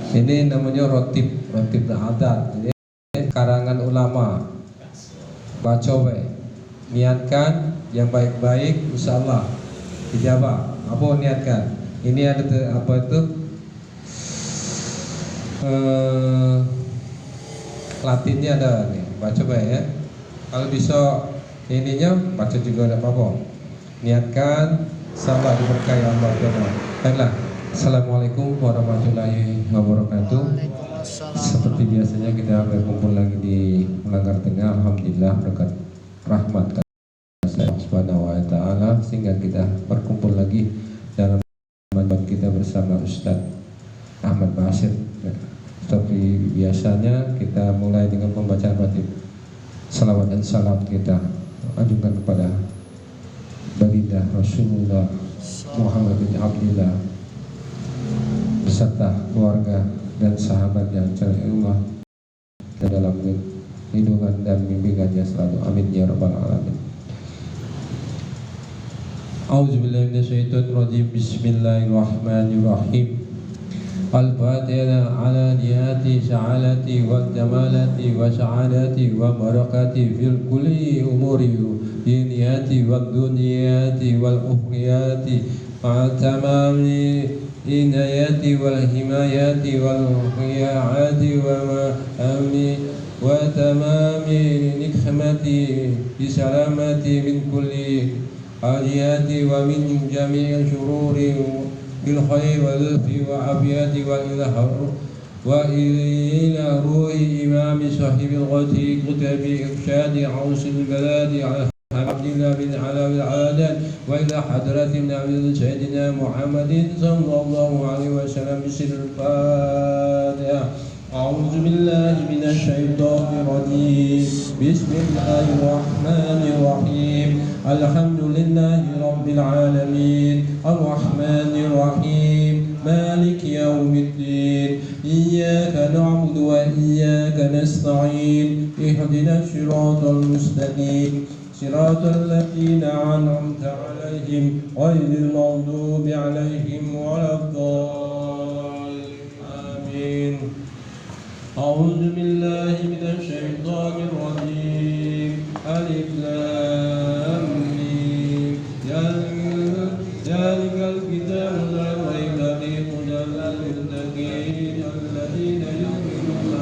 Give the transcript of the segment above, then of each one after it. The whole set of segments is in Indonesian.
Ini namanya rotib adat. Ini karangan ulama. Baca baik, niatkan yang baik-baik, insya Allah dijawab. Apa niatkan? Ini ada apa itu? Latinnya ada nih. Baca baik ya. Kalau bisa ininya baca juga ada apa-apa. Niatkan, insya Allah diberkahi Allah. Baiklah. Assalamualaikum warahmatullahi wabarakatuh. Seperti biasanya kita berkumpul lagi di Melanggar Tengah. Alhamdulillah berkat rahmat Allah Subhanahu wa taala sehingga kita berkumpul lagi dalam majelis kita bersama Ustadz Ahmad Basir. Seperti biasanya kita mulai dengan pembacaan khatib. Salawat dan salam kita ajukan kepada baginda Rasulullah Muhammad bin Abdullah beserta keluarga dan sahabat yang cari Allah dan dalam lindungan dan bimbingannya selalu. Amin ya rabbal alamin. A'udzubillahi minasyaitonir rajim. Bismillahirrahmanirrahim. Al-Fatihah ala niyati sa'alati wa jamalati wa sa'adati wa barakati fil kulli umuri diniyati wa dunyati wal ukhriyati ma'a tamami inayati wal himayati wal khiya'ati wa ma'ami wa tamami nikmati bisalamati min kulli aliyati wa min jami'i syururi bil khair wal fi wa afiyati wa ila ruhi imam sahibil ghati kutabi irsyadi ausil baladi ala Abdillah bin Alawi al-Adan wa ila hadratin Nabi Sayyidina Muhammadin sallallahu alaihi wasallam. Bismillahirrahmanirrahim. A'udzu billahi minasy syaithanir rajim. Bismillahirrahmanirrahim. Alhamdulillahi rabbil alamin. Arrahmanir rahim. Maliki yaumiddin. Iyyaka na'budu wa iyyaka nasta'in. Ihdinas siratal mustaqim. صراط الذين أنعمت عليهم غير المغضوب عليهم ولا الضالين آمين. أعوذ بالله من الشيطان الرجيم. ألف لام ميم. ذلك الكتاب لا ريب فيه هدى للمتقين الذين يؤمنون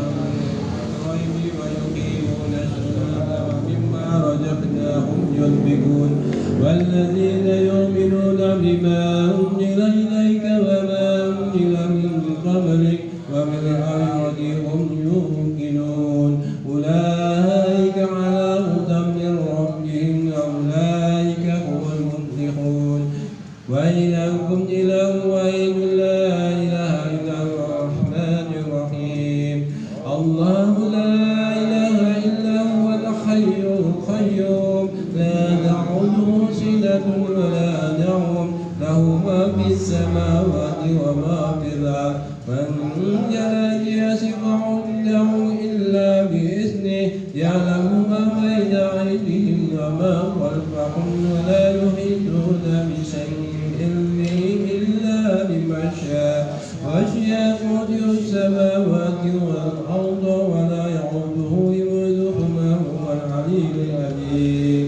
بالغيب ويقيمون الصلاة ومما رزقناهم ينفقون والذين يؤمنون بما أنزل إليك وما أنزل من قبلك وبالآخرة هم يوقنون أولئك على هدى من ربهم أولئك هم المفلحون. وإلهكم إله واحد لا إله إلا هو الرحمن الرحيم. الله لا إله إلا هو الحي القيوم لا تأخذه سنة ولا نوم له ما في السماوات وما في الأرض. من لا يسمع له إلا بإذنه يعلم ما بين أيديهم وما خلفهم ولا يحيطون بشيء علمه إلا بما شاء وسع كرسيه السماوات والأرض ولا يعوده حفظهما وهو العلي العظيم.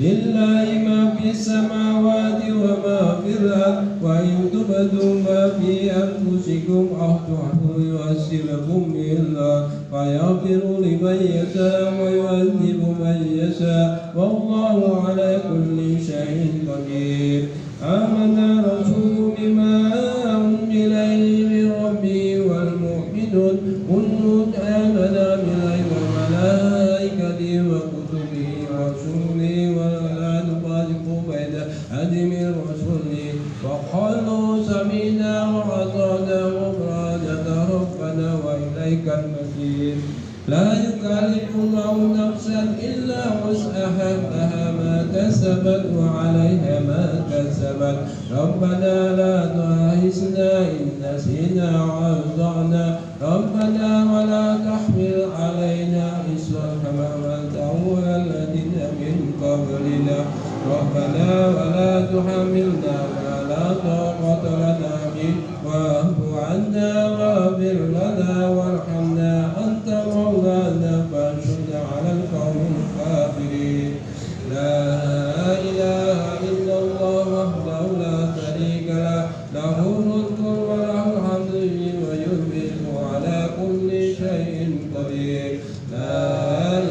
لله ما في السماوات وما في الأرض وإن تبدوا ما في أنفسكم أو تخفوه يحاسبكم به الله فيغفر لمن يشاء ويعذب من يشاء والله على كل شيء قدير. آمن الرسول بما أنزل إليه من ربه والمؤمنون كل آمن بالله وملائكته وكتبه ورسله ولا نفرق بين أحد من رسله وقالوا سمعنا وأطعنا غفرانك ربنا وإليك المصير. لا يكلف الله نفسا إلا وسعها لها ما كسبت وعليها ما كسبت. ربنا لا تؤاخذنا إن نسينا أو أخطأنا ربنا ولا تحمل علينا إصرا كما حملته على الذين من قبلنا ربنا ولا تحملنا ما لا طاقة لنا به واعف عنا فاغفر لنا وارحمنا أنت مولانا فانصرنا على القوم الكافرين. لا إله إلا الله وحده لا شريك له له الملك وله الحمد ويميت وعلى كل شيء قدير. لا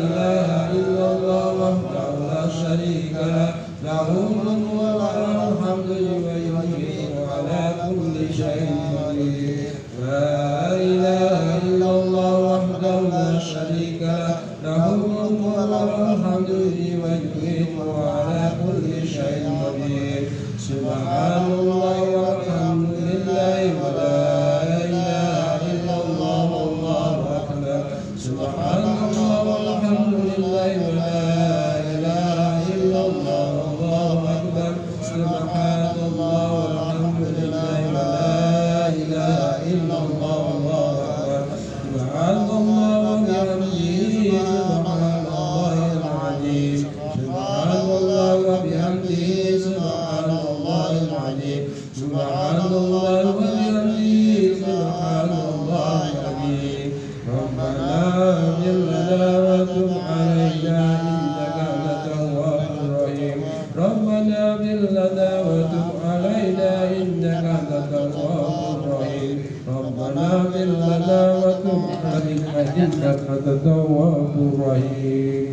إله إلا الله وحده لا شريك له له الملك وله الحمد ويميت وعلى كل شيء قدير. لا إله إلا الله وحده لا شريك له له الملك وله الحمد ويميت وعلى كل شيء قدير. سبحان الله والحمد لله ولا إله إلا الله والله أكبر. سبحان الله والحمد لله ولا إله إلا الله والله أكبر. سبحان الله والحمد لله ولا إله إلا الله والله أكبر. سبحان الله وبحمده سبحان الله العظيم. سبحان الله وبحمده سبحان الله العظيم. سبحان الله وبحمده سبحان الله العظيم. ربنا اغفر لنا وتب علينا إنك أنت التواب الرحيم. ربنا اغفر لنا وتب علينا إنك أنت التواب الرحيم. ربنا اغفر لنا وتب علينا إنك أنت التواب الرحيم.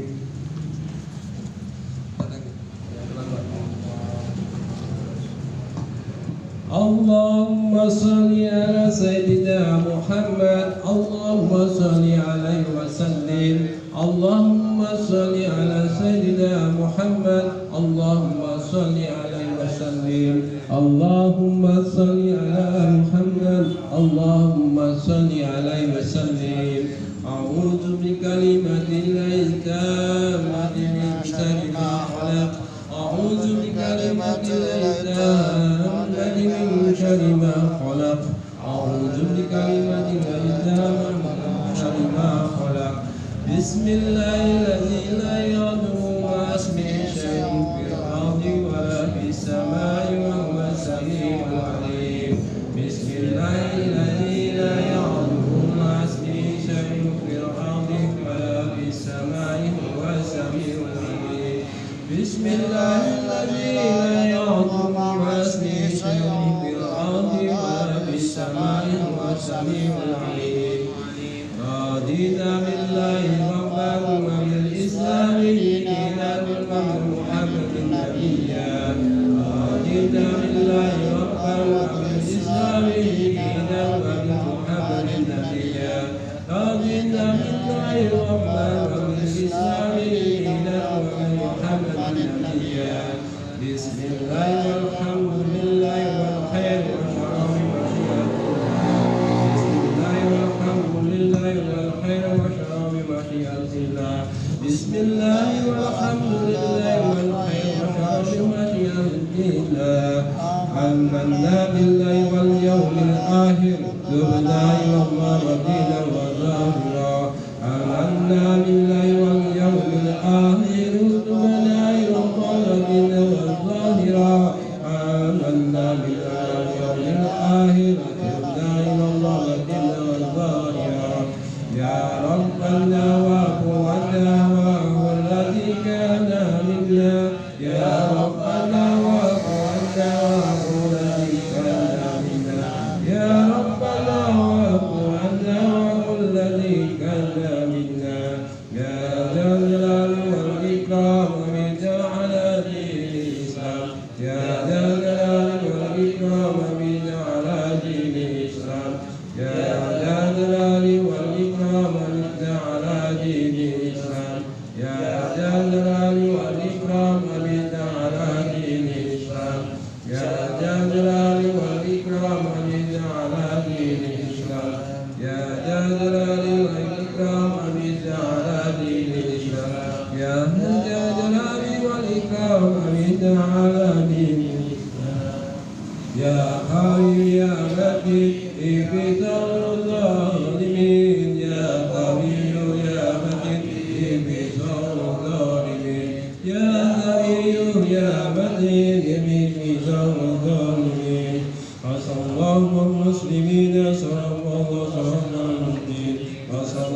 اللهم صل على سيدنا محمد. اللهم صل عليه وسلم. اللهم صل على سيدنا محمد. اللهم صل عليه وسلم. اللهم صل على محمد. اللهم صل عليه وسلم. أعوذ بكلمة الله التامة من شر ما خلق. أعوذ بكلمة الله التامة من شر ما خلق. أعوذ بكلمة الله التامة من شر ما خلق. بسم الله الذي لا يضر مع اسمه شيء في الأرض ولا في السماء وهو السميع العليم. بسم الله الذي لا يضر مع اسمه شيء في الأرض ولا في السماء وهو السميع العليم. بسم الله الذي لا يضر مع اسمه شيء في الأرض ولا في السماء وهو السميع العليم. رضينا بالله ربا وبالإسلام دينا وبمحمد نبيا. رضينا بالله ربا وبالإسلام دينا وبمحمد نبيا. رضينا بالله ربا وبالإسلام دينا وبمحمد نبيا. بسم الله والحمد لله والخير والشرف والشرف. بسم الله والحمد لله والخير والشرف وشيئة الله. بسم الله والحمد لله والخير والشرف وشيئة الله. آمنا بالله واليوم الآخر تبنا إلى الله دينا وظاهرا. آمنا بالله واليوم الآخر تبنا إلى الله دينا وظاهرا. آمنا بالله واليوم الآخر تبنا إلى الله دينا وظاهرا. يا ربنا واعف عنا وهو الذي كان منا. يا ربنا واعف عنا وهو الذي كان منا. يا ربنا واعف عنا وهو الذي كان منا. يا ذا الجلال والإكرام من على دين الإسلام. يا ذا الجلال والإكرام من على دين الإسلام. يا ذا الجلال والإكرام من على دين الإسلام. يا ذا الجلال والإكرام من على دين الإسلام. يا ذا الجلال والإكرام من على دين الإسلام. يا ذا الجلال والإكرام من على دين الإسلام. يا ذا الجلال والإكرام من على دين الإسلام. يا قوي يا متين اقتل الظالمين. يا قوي يا متين اقتل الظالمين. يا قوي يا متين اقتل الظالمين. حسن الله المسلمين. صلى الله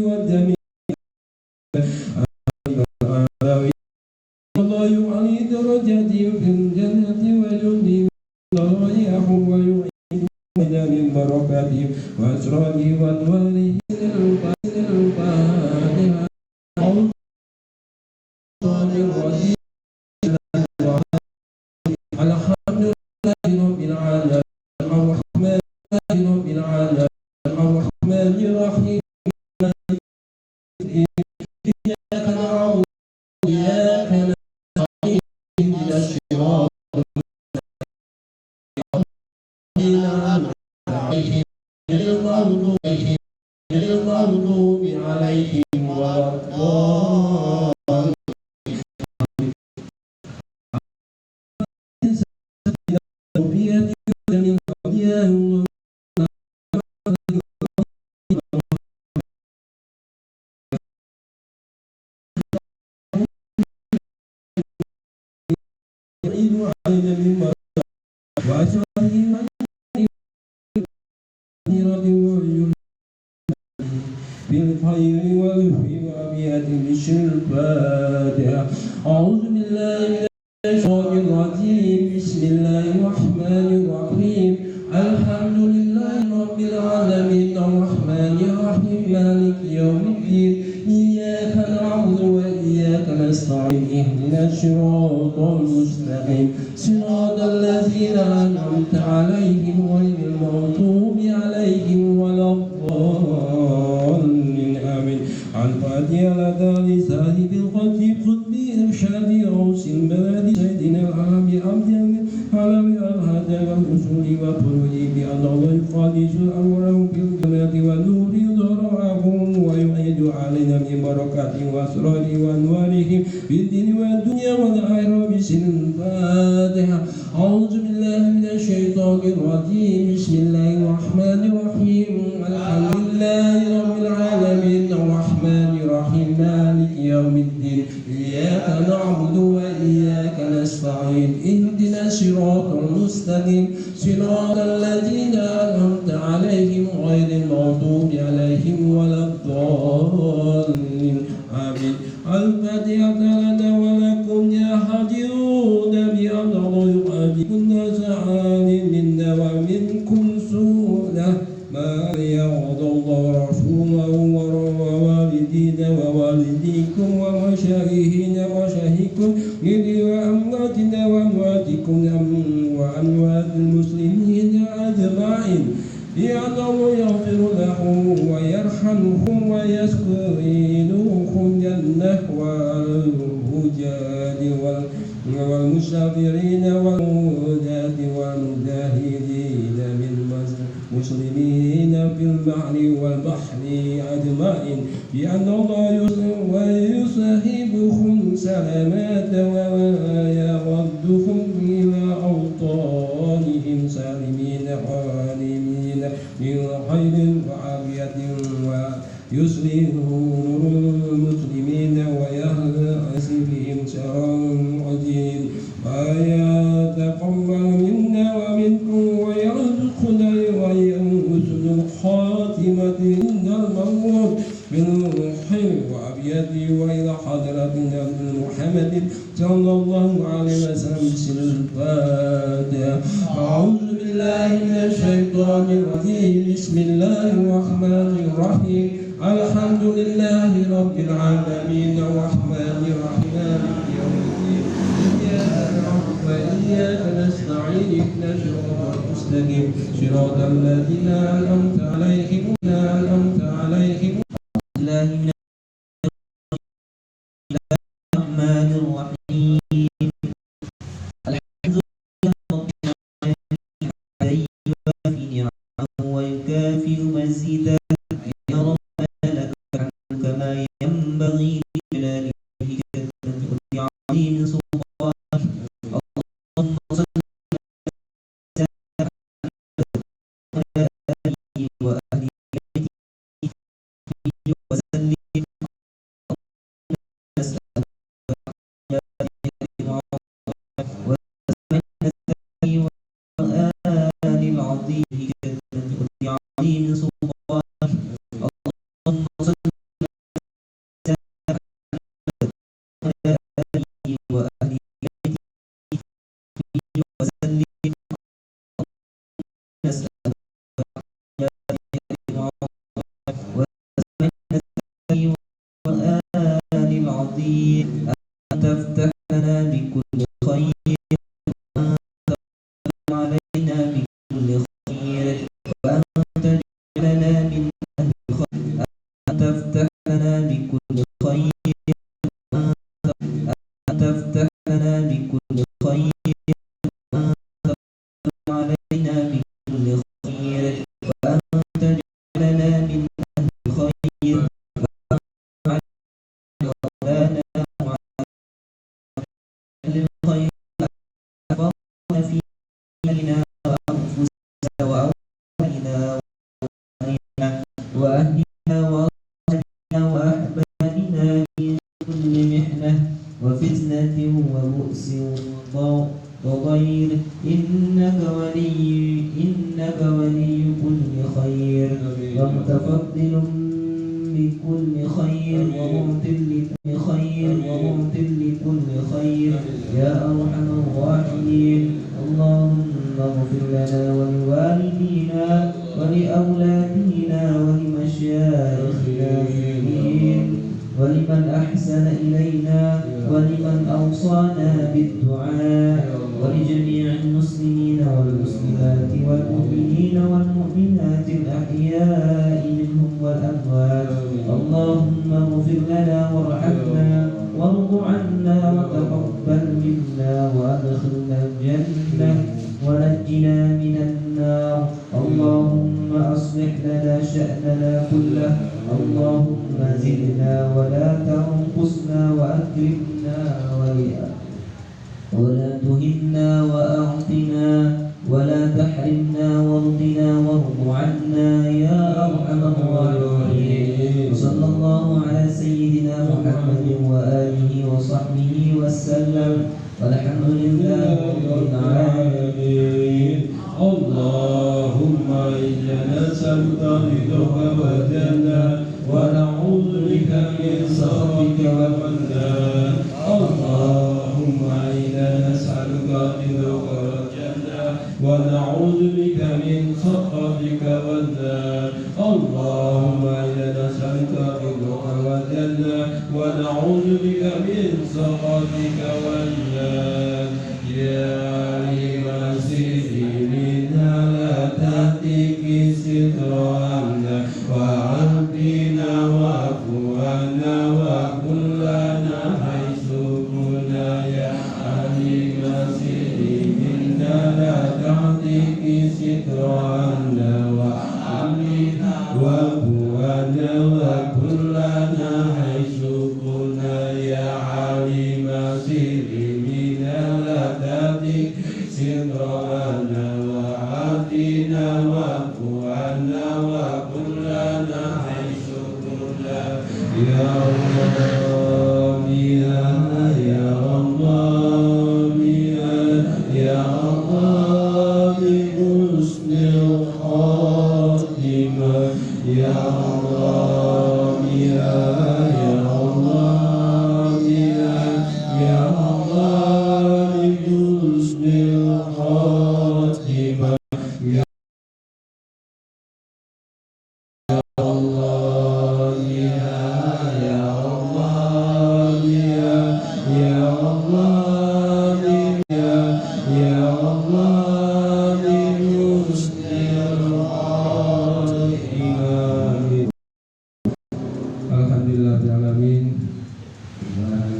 والدم الله يعلي درجاتهم في الجنة ويجني ضرائعهم ويعيد ميدان بركاتهم وأسراره وأنواره الفاتحة الحمد لله رب العالمين الرحمن رب العالمين الرحمن الرحيم إياك نعبد وإياك نستعين اهدنا الصراط المغضوب عليهم ولا الضالين بالخير والفي وأبيات بشر الفاتحة أعوذ بالله من الشيطان الرجيم بسم الله الرحمن الرحيم الحمد لله رب العالمين الرحمن الرحيم مالك يوم الدين إياك نعبد وإياك نستعين اهدنا الصراط المستقيم صراط الذين أنعمت عليهم غير المغضوب عليهم ولا الضالين آمين الفاتحة لدى لسائد الخطيب خذ بإرشاد روس البلد سيدنا العربي عبد علم الهدى والأصول والفروع بأن الله يقدس أمرهم في الجنة والنور ضرعهم ويعيد علينا من بركاته وأسراره وأنوارهم في الدين والدنيا والآخرة بسم الفاتحة أعوذ بالله من الشيطان الرجيم بسم الله الرحمن الرحيم الحمد لله رب العالمين الرحمن الرحيم مالك يوم الدين إياك نعبد وإياك نستعين اهدنا الصراط المستقيم صراط الذين أنعمت عليهم غير المغضوب عليهم ولا الضالين آمين الفاتحة لنا ولكم يا حاضرون بأن الله يقابلكم سعاد منا ومنكم سوءا ما يرضى الله رسوله ووالدينا ووالديكم ومشايخنا ومشايخكم وأمواتنا وأمواتكم وأموات المسلمين أجمعين بأن الله يغفر لهم ويرحمهم ويسكنهم جنة والهجاد والمسافرين والهداة والمجاهدين من المسلمين في البحر والبحر أجمعين بأن الله ويصحبهم سلامات ويردهم إلى أوطانهم سالمين غانمين من خير وعافية ويصلح أمور المسلمين ويهزم شر الرجيم ويتقبل منا ومنكم ويرزقنا ويحسن الخاتمة إن الموت بالخير وأبيته وإلى حضرة محمد صلى الله عليه وسلم بسم الفاتحة أعوذ بالله من الشيطان الرجيم بسم الله الرحمن الرحيم الحمد لله رب العالمين الرحمن الرحيم مالك يوم الدين إياك نعبد وإياك نستعين اهدنا الصراط المستقيم صراط الذين أنعمت عليهم الله من الرحمن الرحيم الحمد لله رب العالمين يوافي نعمه ويكافئ مزيدا يا ربنا لك الحمد كما ينبغي لجلال وجهك وعظيم سلطانك اللهم صل على آله وأهل بيته وسلم العظيم عظيم سلطان بؤس وضير إنك ولي كل خير ومتفضل بكل خير ومعطي لكل خير يا أرحم الراحمين. اللهم اغفر لنا ولوالدينا ولأولادنا ولمشايخنا في الدين ولمن أحسن إلينا ولمن أوصانا بالدعاء ولجميع المسلمين والمسلمات والمؤمنين والمؤمنات الأحياء منهم والأموات. اللهم اغفر لنا وارحمنا وارض عنا وتقبل منا وأدخلنا الجنة ونجنا من النار. اللهم أصلح لنا شأننا كله. اللهم زدنا ولا تنقصنا وأكرمنا ولا تهنا وأعطنا ولا تحرمنا وارضنا وارض عنا يا أرحم الراحمين. صلى الله على سيدنا محمد وآله وصحبه وسلم والحمد لله رب العالمين. اللهم إنا نسألك رضاك والجنة ونعوذ بك من سخطك والنار. اللهم إنا نسألك رضاك والجنة ونعوذ بك من سخطك والنار. اللهم إنا نسألك رضاك والجنة ونعوذ بك من سخطك والنار. يا سترنا وعافنا واعف عنا وكلنا حيث كنا يا عليم سر منا لا تعطيك سترنا وعافنا واعف عنا وكلنا حيث كنا يا عليم سر منا لا تعطيك سترنا وعافنا واعف عنا وكلنا حيث كنا يا الله يا الله يا الله بحسن الخاتمة يا الله يا الله يا الله بحسن الخاتمة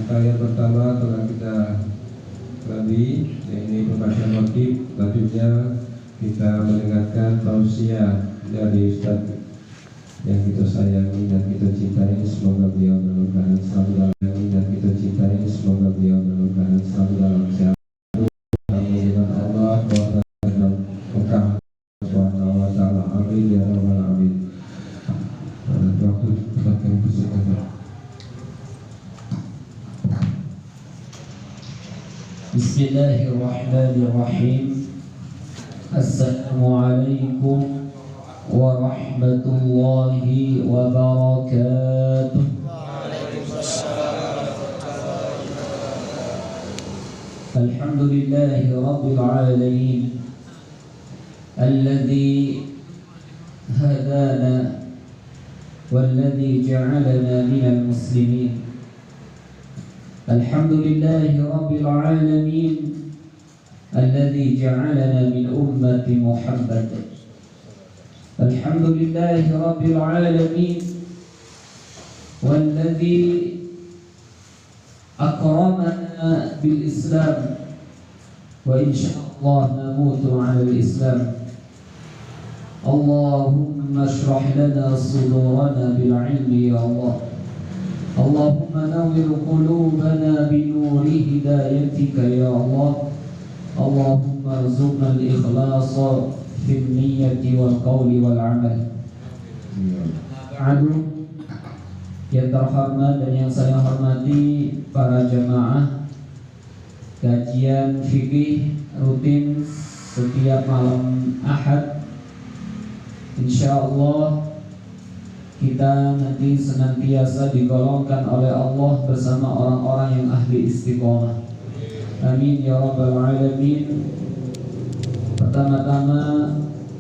Ayat pertama telah kita lalui, ini pembahasan motif. Selanjutnya kita mendengarkan tausiah dari Ustaz yang kita sayangi dan kita cintai. Semoga beliau berkahan selalu dalam dan kita cintai. Semoga beliau berkahan selalu dalam sehat. Amin. Allah dan Mekah Subhanahu wa taala. Amin ya rabbal alamin. Waktu tempat yang bersedia. Bismillahirrahmanirrahim. Assalamualaikum warahmatullahi wabarakatuh. Alhamdulillahi rabbil alamin alladhi hadana walladhi ja'alana minal muslimin. Alhamdulillahi rabbil alamin alladhi ja'alana min ummati Muhammad. Alhamdulillahi rabbil alamin walladhi akramana bil Islam wa insyaallah namutu 'ala al Islam. Allahumma shrah lana sudurana bil ilmi ya Allah. Allahumma nawwir qulubana bi nuri hidayatika ya Allah. Allahumma arzuqna al-ikhlasa fil niyyati wal qawli wal amal. Ba'du, yang terhormat dan yang saya hormati para jamaah kajian fikih rutin setiap malam Ahad. Insyaallah kita nanti senantiasa digolongkan oleh Allah bersama orang-orang yang ahli istiqomah. Amin ya rabbal alamin. Pertama-tama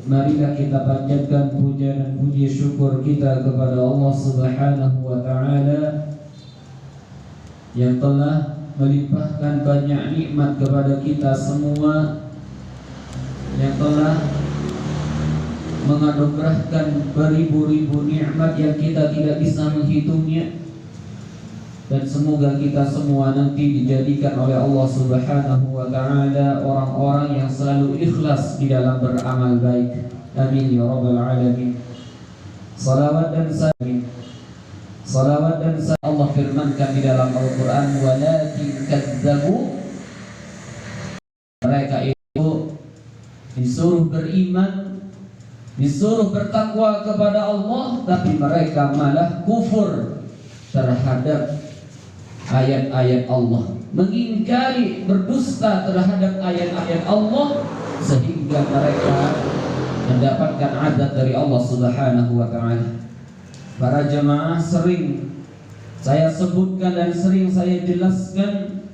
marilah kita panjatkan puja dan puji syukur kita kepada Allah Subhanahu wa taala yang telah melimpahkan banyak nikmat kepada kita semua, yang telah menganugerahkan beribu-ribu nikmat yang kita tidak bisa menghitungnya. Dan semoga kita semua nanti dijadikan oleh Allah Subhanahu wa taala orang-orang yang selalu ikhlas di dalam beramal baik. Amin ya rabbal alamin. Salawat dan salam Allah firmankan di dalam Al-Qur'an, walakin kadzabu, mereka itu disuruh beriman, disuruh bertakwa kepada Allah, tapi mereka malah kufur terhadap ayat-ayat Allah, mengingkari, berdusta terhadap ayat-ayat Allah, sehingga mereka mendapatkan azab dari Allah Subhanahu wa taala. Para jemaah, sering saya sebutkan dan sering saya jelaskan,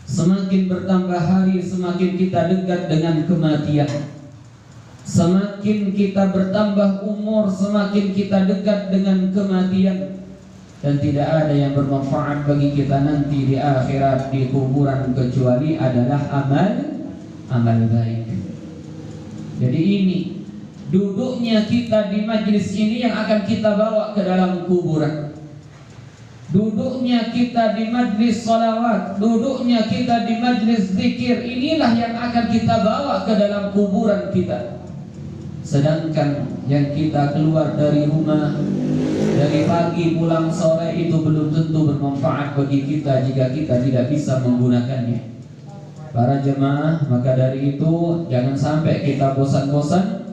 semakin bertambah hari semakin kita dekat dengan kematian. Semakin kita bertambah umur semakin kita dekat dengan kematian. Dan tidak ada yang bermanfaat bagi kita nanti di akhirat, di kuburan, kecuali adalah amal baik. Jadi ini duduknya kita di majlis ini yang akan kita bawa ke dalam kuburan. Duduknya kita di majlis salawat, duduknya kita di majlis zikir, inilah yang akan kita bawa ke dalam kuburan kita. Sedangkan yang kita keluar dari rumah, dari pagi pulang sore, itu belum tentu bermanfaat bagi kita jika kita tidak bisa menggunakannya. Para jemaah, maka dari itu jangan sampai kita bosan-bosan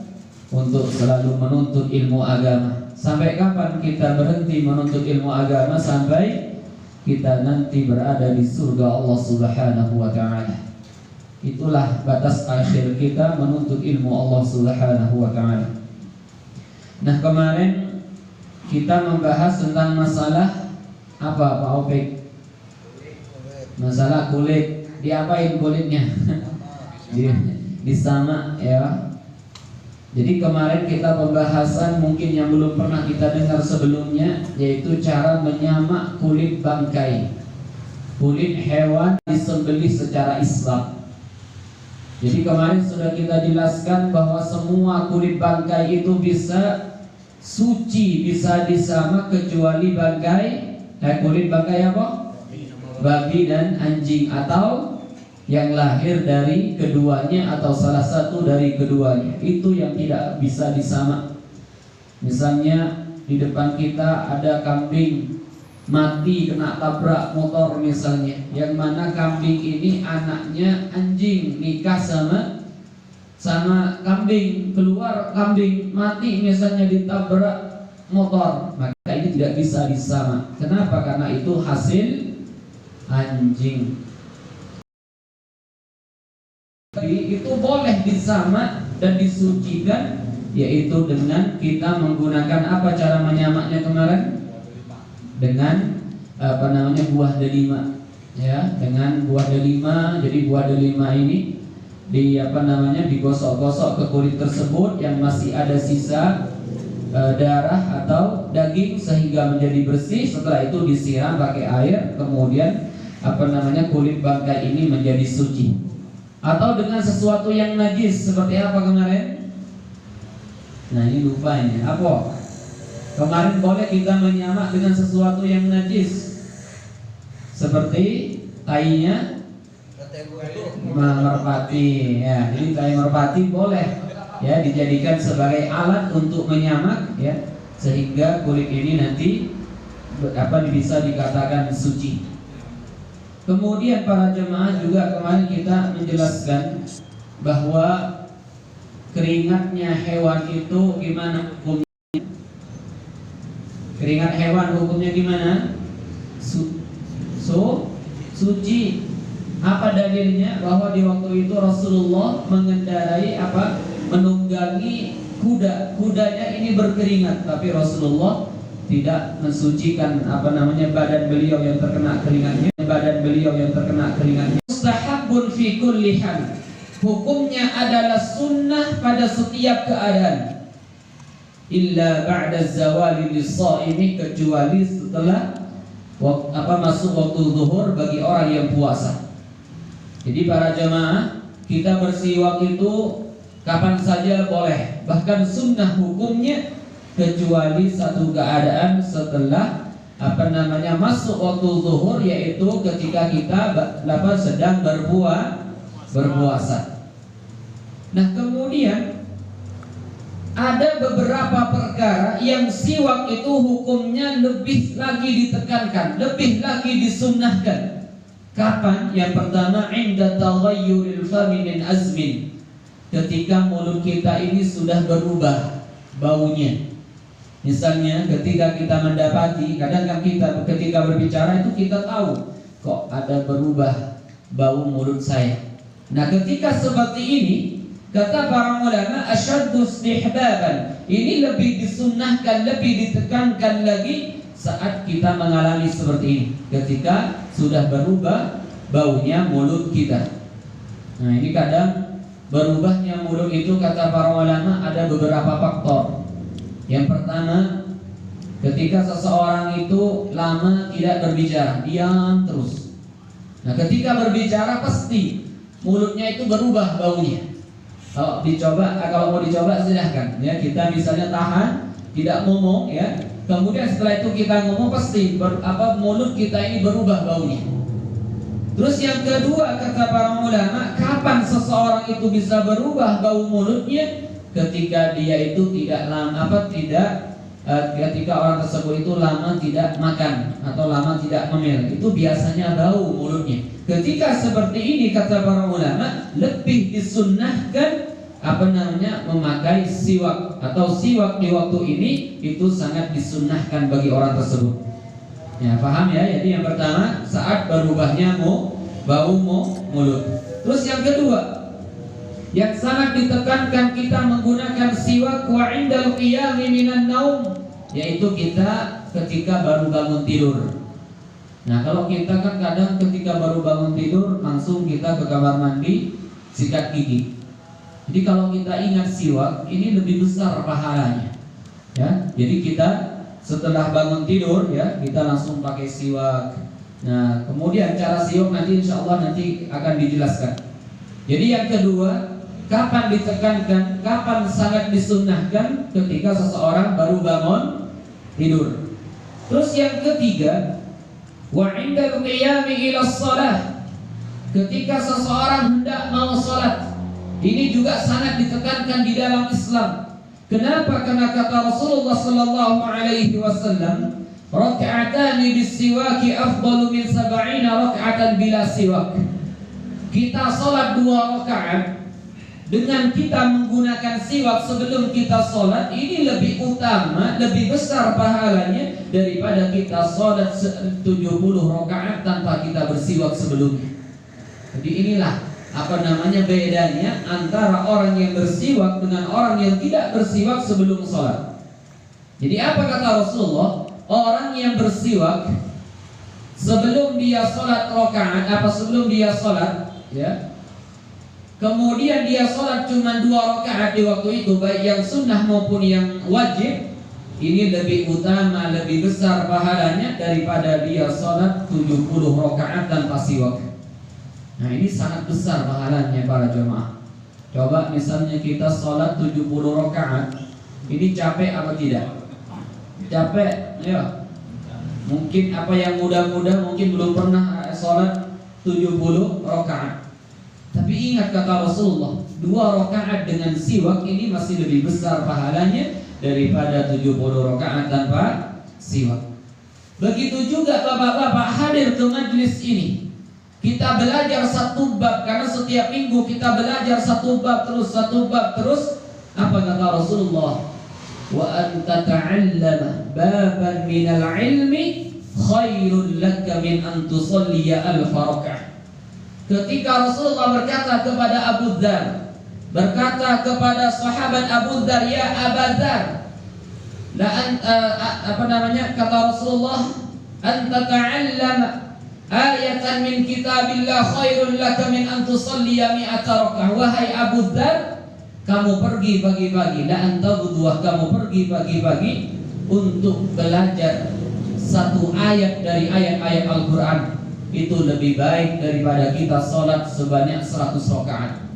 untuk selalu menuntut ilmu agama. Sampai kapan kita berhenti menuntut ilmu agama? Sampai kita nanti berada di surga Allah Subhanahu wa taala. Itulah batas akhir kita menuntut ilmu Allah Subhanahu wa taala. Nah, kemarin kita membahas tentang masalah apa, Pak Opik? Masalah kulit. Diapain kulitnya? Disamak ya. Jadi kemarin kita pembahasan mungkin yang belum pernah kita dengar sebelumnya, yaitu cara menyamak kulit bangkai, kulit hewan disembelih secara Islam. Jadi kemarin sudah kita jelaskan bahwa semua kulit bangkai itu bisa suci, bisa disamak kecuali bangkai, kulit bangkai apa? Babi dan anjing, atau yang lahir dari keduanya atau salah satu dari keduanya, itu yang tidak bisa disamak. Misalnya di depan kita ada kambing mati kena tabrak motor misalnya, yang mana kambing ini anaknya anjing nikah sama kambing, keluar kambing mati misalnya ditabrak motor, maka ini tidak bisa disamak. Kenapa? Karena itu hasil anjing. Itu boleh disamak dan disucikan, yaitu dengan kita menggunakan apa cara menyamaknya kemarin? Dengan buah delima, ya, dengan buah delima. Jadi buah delima ini digosok-gosok ke kulit tersebut yang masih ada sisa darah atau daging sehingga menjadi bersih. Setelah itu disiram pakai air, kemudian kulit bangkai ini menjadi suci. Atau dengan sesuatu yang najis, seperti apa kemarin? Nah, ini lupa ini. Apa? Kemarin boleh kita menyamak dengan sesuatu yang najis, seperti tainya merpati, ya. Jadi tai merpati boleh, ya, dijadikan sebagai alat untuk menyamak, ya, sehingga kulit ini nanti bisa dikatakan suci. Kemudian para jemaah juga kemarin kita menjelaskan bahwa keringatnya hewan itu gimana hukumnya? Keringat hewan hukumnya gimana? Suci. Apa dalilnya? Bahwa di waktu itu Rasulullah mengendarai menunggangi kuda. Kudanya ini berkeringat, tapi Rasulullah tidak mensucikan badan beliau yang terkena keringatnya. Mustahabun fi kulli hal. Hukumnya adalah sunnah pada setiap keadaan. Illa ba'da zawali lis-shaimi, kecuali setelah masuk waktu zuhur bagi orang yang puasa. Jadi para jemaah, kita bersiwak itu kapan saja boleh. Bahkan sunnah hukumnya kecuali satu keadaan setelah masuk waktu zuhur, yaitu ketika kita sedang berpuasa. Nah, kemudian ada beberapa perkara yang siwak itu hukumnya lebih lagi ditekankan, lebih lagi disunnahkan. Kapan? Yang pertama, inda taghayyuril fami min azmin, ketika mulut kita ini sudah berubah baunya. Misalnya ketika kita mendapati, kadang kita ketika berbicara itu kita tahu kok ada berubah bau mulut saya. Nah, ketika seperti ini, kata para ulama, asyaddu istihbaban, ini lebih disunnahkan, lebih ditekankan lagi saat kita mengalami seperti ini, ketika sudah berubah baunya mulut kita. Nah, ini kadang berubahnya mulut itu, kata para ulama, ada beberapa faktor. Yang pertama, ketika seseorang itu lama tidak berbicara, diam terus. Nah, ketika berbicara pasti mulutnya itu berubah baunya. Kalau mau dicoba silahkan ya. Kita misalnya tahan, tidak ngomong ya. Kemudian setelah itu kita ngomong, pasti mulut kita ini berubah baunya. Terus yang kedua, kata para ulama, kapan seseorang itu bisa berubah bau mulutnya? Ketika dia itu ketika orang tersebut itu lama tidak makan atau lama tidak ngemil, itu biasanya bau mulutnya. Ketika seperti ini, kata para ulama, lebih disunnahkan memakai siwak atau siwak di waktu ini, itu sangat disunnahkan bagi orang tersebut. Ya, paham ya? Jadi yang pertama, saat berubahnya bau mulut. Terus yang kedua, yang sangat ditekankan kita menggunakan siwak wa indal qiyami minan naum, yaitu kita ketika baru bangun tidur. Nah, kalau kita kan kadang ketika baru bangun tidur langsung kita ke kamar mandi, sikat gigi. Jadi kalau kita ingat siwak, ini lebih besar pahalanya. Ya, jadi kita setelah bangun tidur ya, kita langsung pakai siwak. Nah, kemudian cara siwak nanti insya Allah nanti akan dijelaskan. Jadi yang kedua, kapan ditekankan, kapan sangat disunnahkan? Ketika seseorang baru bangun tidur. Terus yang ketiga, wa indal qiyami ila shalah, ketika seseorang hendak mau salat. Ini juga sangat ditekankan di dalam Islam. Kenapa? Karena kata Rasulullah sallallahu alaihi wasallam, raka'atani bis-siwaki afdalu min 70 raka'atan bila siwak. Kita salat 2 rakaat dengan kita menggunakan siwak sebelum kita salat, ini lebih utama, lebih besar pahalanya daripada kita salat 70 rakaat tanpa kita bersiwak sebelumnya. Jadi inilah bedanya antara orang yang bersiwak dengan orang yang tidak bersiwak sebelum sholat. Jadi apa kata Rasulullah? Orang yang bersiwak sebelum dia sholat rakaat, sebelum dia sholat ya, kemudian dia sholat cuma 2 rakaat di waktu itu, baik yang sunnah maupun yang wajib, ini lebih utama, lebih besar pahalanya daripada dia sholat 70 rakaat tanpa siwak. Nah, ini sangat besar pahalanya para jemaah. Coba misalnya kita sholat 70 rakaat, ini capek apa tidak? Capek, ya. Mungkin yang muda-muda mungkin belum pernah sholat 70 rakaat. Tapi ingat kata Rasulullah, 2 rakaat dengan siwak ini masih lebih besar pahalanya daripada 70 rakaat tanpa siwak. Begitu juga bapak-bapak hadir ke majlis ini. Kita belajar satu bab, karena setiap minggu kita belajar satu bab terus. Apa kata Rasulullah? Wa anta ta'allama baban minal ilmi khairul laka min an tusalliya alf raka'ah. Ketika Rasulullah berkata kepada Abu Dzar, berkata kepada sahabat Abu Dzar, ya Abu Dzar, kata Rasulullah, anta ta'allama ayatan min kitabillah khairun laka min an tusalliya mi'ata raka'ah. Wahai Abu Dzar, kamu pergi pagi-pagi, la anta budwah, kamu pergi pagi-pagi untuk belajar satu ayat dari ayat-ayat Al-Quran. Itu lebih baik daripada kita sholat sebanyak 100 rakaat.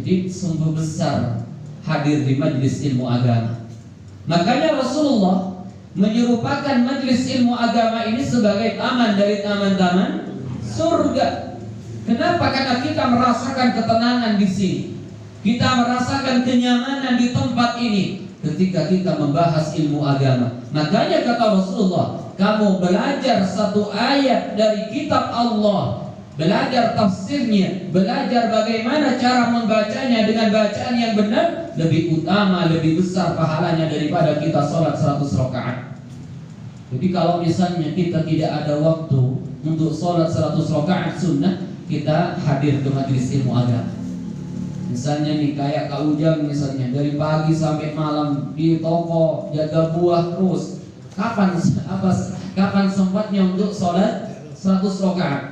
Jadi sungguh besar hadir di majlis ilmu agama. Makanya Rasulullah menyerupakan majlis ilmu agama ini sebagai taman dari taman-taman surga. Kenapa? Karena kita merasakan ketenangan di sini. Kita merasakan kenyamanan di tempat ini ketika kita membahas ilmu agama. Makanya kata Rasulullah, kamu belajar satu ayat dari kitab Allah, belajar tafsirnya, belajar bagaimana cara membacanya dengan bacaan yang benar, lebih utama, lebih besar pahalanya daripada kita sholat 100 rakaat. Jadi kalau misalnya kita tidak ada waktu untuk sholat 100 rakaat sunnah, kita hadir ke majelis ilmu agama. Misalnya nih kayak Kak Ujang misalnya, dari pagi sampai malam di toko jaga buah terus. Kapan sempatnya untuk sholat 100 rakaat?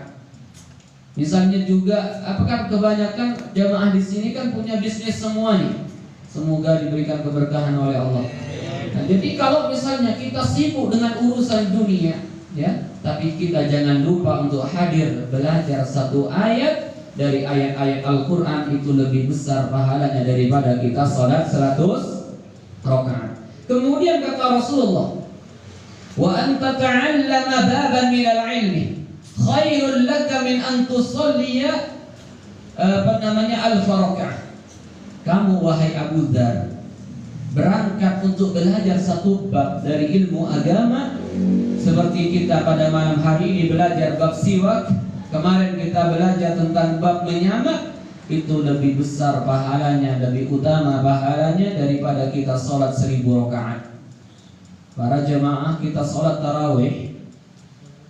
Misalnya juga, apakah kebanyakan jamaah di sini kan punya bisnis semua nih. Semoga diberikan keberkahan oleh Allah. Nah, jadi kalau misalnya kita sibuk dengan urusan dunia, ya, tapi kita jangan lupa untuk hadir belajar satu ayat dari ayat-ayat Al-Quran, itu lebih besar pahalanya daripada kita sholat 100 rakaat. Kemudian kata Rasulullah, wa anta ta'allama baban minal ilmi khairul laka min an tusalliya al-farakah. Kamu wahai Abu Dzar berangkat untuk belajar satu bab dari ilmu agama, seperti kita pada malam hari ini belajar bab siwak, kemarin kita belajar tentang bab menyamak, itu lebih besar pahalanya, lebih utama pahalanya daripada kita sholat 1000 rakaat. Para jemaah, kita sholat tarawih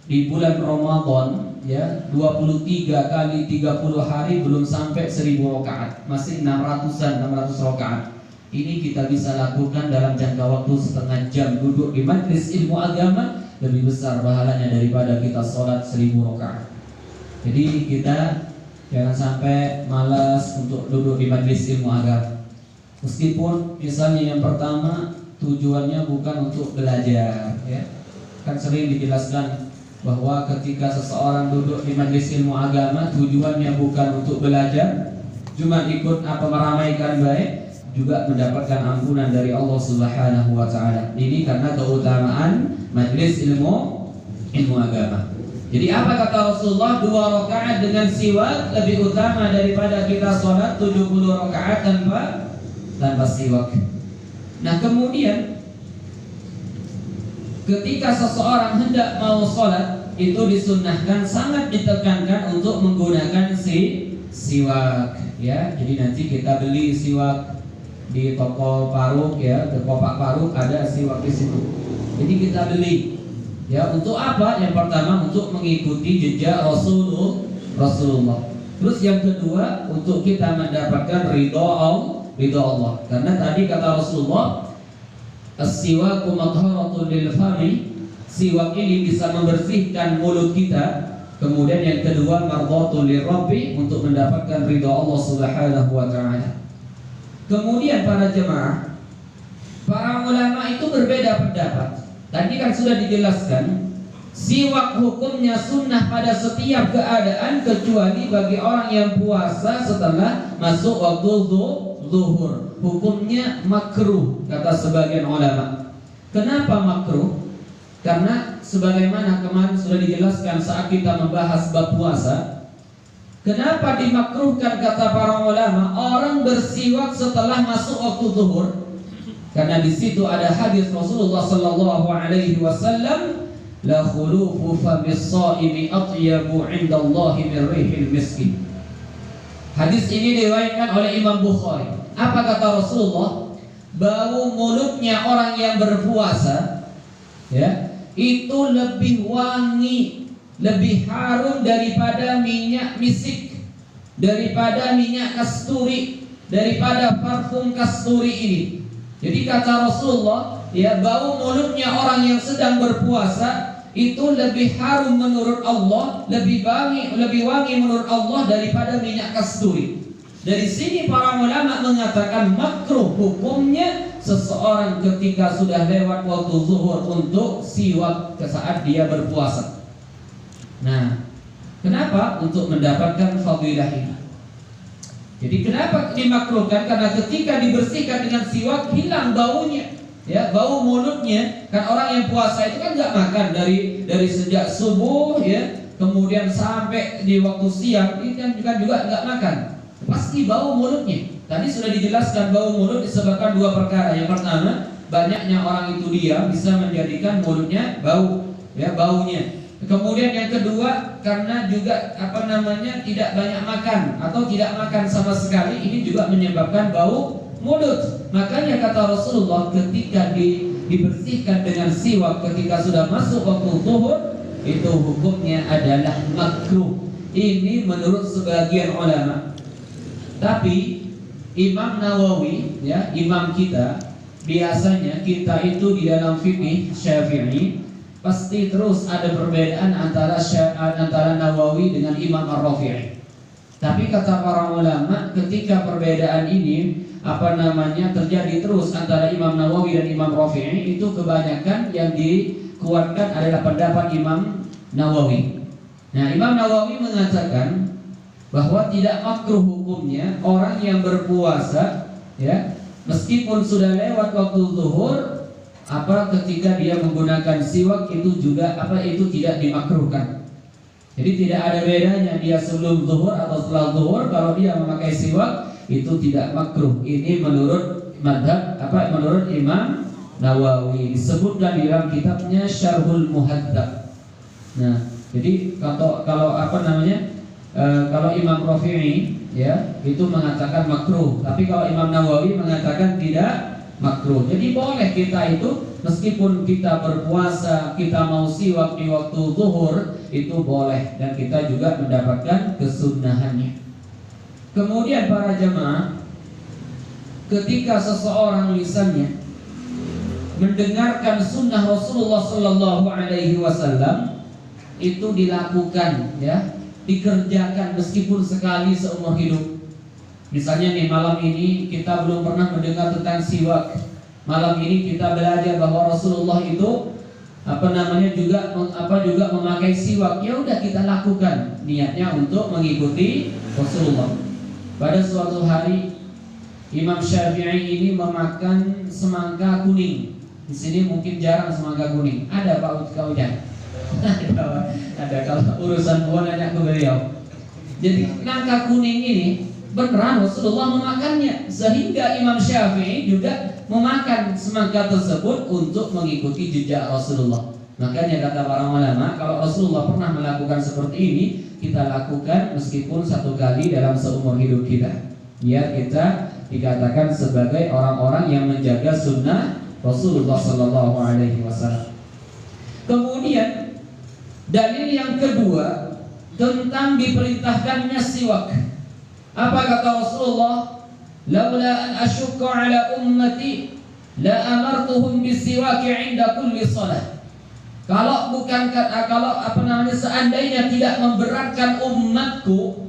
di bulan Ramadan, ya, 23 kali 30 hari belum sampai 1000 rakaat, masih 600 rakaat. Ini kita bisa lakukan dalam jangka waktu setengah jam duduk di majlis ilmu agama, lebih besar pahalanya daripada kita sholat 1000 rakaat. Jadi kita jangan sampai malas untuk duduk di majlis ilmu agama. Meskipun misalnya yang pertama tujuannya bukan untuk belajar, ya. Kan sering dijelaskan bahwa ketika seseorang duduk di majlis ilmu agama, tujuannya bukan untuk belajar, cuma ikut apa meramaikan baik, juga mendapatkan ampunan dari Allah Subhanahu wa taala. Ini karena keutamaan majlis ilmu agama. Jadi apa kata Rasulullah? 2 rakaat dengan siwak lebih utama daripada kita sholat 70 rakaat tanpa siwak. Nah, kemudian ketika seseorang hendak mau sholat, itu disunnahkan, sangat ditekankan untuk menggunakan siwak, ya. Jadi nanti kita beli siwak di toko paruk, ya, di kopak paruk ada siwak di situ. Jadi kita beli, ya, untuk apa? Yang pertama untuk mengikuti jejak Rasulullah. Terus yang kedua untuk kita mendapatkan ridho Allah. Karena tadi kata Rasulullah, as-siwaku matharatun lil fami, siwak ini bisa membersihkan mulut kita. Kemudian yang kedua mardhatul lirabbi, untuk mendapatkan ridho Allah Subhanahu wa taala. Kemudian para jemaah, para ulama itu berbeda pendapat. Tadi kan sudah dijelaskan, siwak hukumnya sunnah pada setiap keadaan kecuali bagi orang yang puasa setelah masuk waktu zuhur. Hukumnya makruh kata sebagian ulama. Kenapa makruh? Karena sebagaimana kemarin sudah dijelaskan saat kita membahas bab puasa, kenapa dimakruhkan kata para ulama orang bersiwak setelah masuk waktu zuhur? Karena di situ ada hadis Rasulullah sallallahu alaihi wasallam, la khulufu famis shaimi atyabu 'indallahi min rihil miski. Hadis ini diriwayatkan oleh Imam Bukhari. Apa kata Rasulullah? Bau mulutnya orang yang berpuasa, ya, itu lebih wangi lebih harum daripada minyak misik, daripada minyak kasturi, daripada parfum kasturi ini. Jadi kata Rasulullah, ya, bau mulutnya orang yang sedang berpuasa itu lebih harum menurut Allah, lebih wangi menurut Allah daripada minyak kasturi. Dari sini para ulama mengatakan makruh hukumnya seseorang ketika sudah lewat waktu zuhur untuk siwak saat dia berpuasa. Nah, kenapa? Untuk mendapatkan fadilah ini. Jadi kenapa dimakruhkan? Karena ketika dibersihkan dengan siwak hilang baunya. Ya, bau mulutnya. Kan orang yang puasa itu kan nggak makan dari sejak subuh, ya, kemudian sampai di waktu siang itu kan juga nggak makan. Pasti bau mulutnya. Tadi sudah dijelaskan bau mulut disebabkan dua perkara. Yang pertama, banyaknya orang itu diam bisa menjadikan mulutnya bau, ya, baunya. Kemudian yang kedua, karena juga tidak banyak makan atau tidak makan sama sekali, ini juga menyebabkan bau mulut. Makanya kata Rasulullah, ketika dibersihkan dengan siwak ketika sudah masuk waktu zuhur, itu hukumnya adalah makruh. Ini menurut sebagian ulama. Tapi Imam Nawawi, ya, imam kita, biasanya kita itu di dalam fikih Syafi'i pasti terus ada perbedaan antara Nawawi dengan Imam Ar-Rafi'i. Tapi kata para ulama, ketika perbedaan ini terjadi terus antara Imam Nawawi dan Imam Rafi'i, itu kebanyakan yang dikuatkan adalah pendapat Imam Nawawi. Nah, Imam Nawawi mengatakan bahwa tidak makruh hukumnya orang yang berpuasa, ya, meskipun sudah lewat waktu zuhur, ketika dia menggunakan siwak itu juga itu tidak dimakruhkan. Jadi tidak ada bedanya dia sebelum zuhur atau setelah zuhur, kalau dia memakai siwak itu tidak makruh. Ini menurut menurut Imam Nawawi, disebutkan di dalam kitabnya Syarhul Muhadzab. Nah, jadi kalau Imam Rafi'i, ya, itu mengatakan makruh, tapi kalau Imam Nawawi mengatakan tidak makruh. Jadi boleh kita itu meskipun kita berpuasa, kita mau siwak di waktu zuhur, itu boleh dan kita juga mendapatkan kesunahannya. Kemudian para jemaah, ketika seseorang misalnya mendengarkan sunnah Rasulullah Sallallahu Alaihi Wasallam, itu dilakukan, ya, dikerjakan meskipun sekali seumur hidup. Misalnya nih, malam ini kita belum pernah mendengar tentang siwak. Malam ini kita belajar bahwa Rasulullah itu juga memakai siwak. Ya udah, kita lakukan, niatnya untuk mengikuti Rasulullah. Pada suatu hari Imam Syafi'i ini memakan semangka kuning. Di sini mungkin jarang semangka kuning. Ada Pak Ujang? Ada. Kalau urusan buah nanya ke beliau. Jadi nangka kuning ini beneran Rasulullah memakannya, sehingga Imam Syafi'i juga memakan semangka tersebut untuk mengikuti jejak Rasulullah. Makanya kata para ulama, kalau Rasulullah pernah melakukan seperti ini, kita lakukan meskipun satu kali dalam seumur hidup kita, biar kita dikatakan sebagai orang-orang yang menjaga sunnah Rasulullah Sallallahu Alaihi Wasallam. Kemudian dalil yang kedua tentang diperintahkannya siwak. Apa kata Rasulullah? Laula an asyukka ala ummati la amartuhum bisiwaki 'inda kulli shalah. Kalau seandainya tidak memberatkan umatku,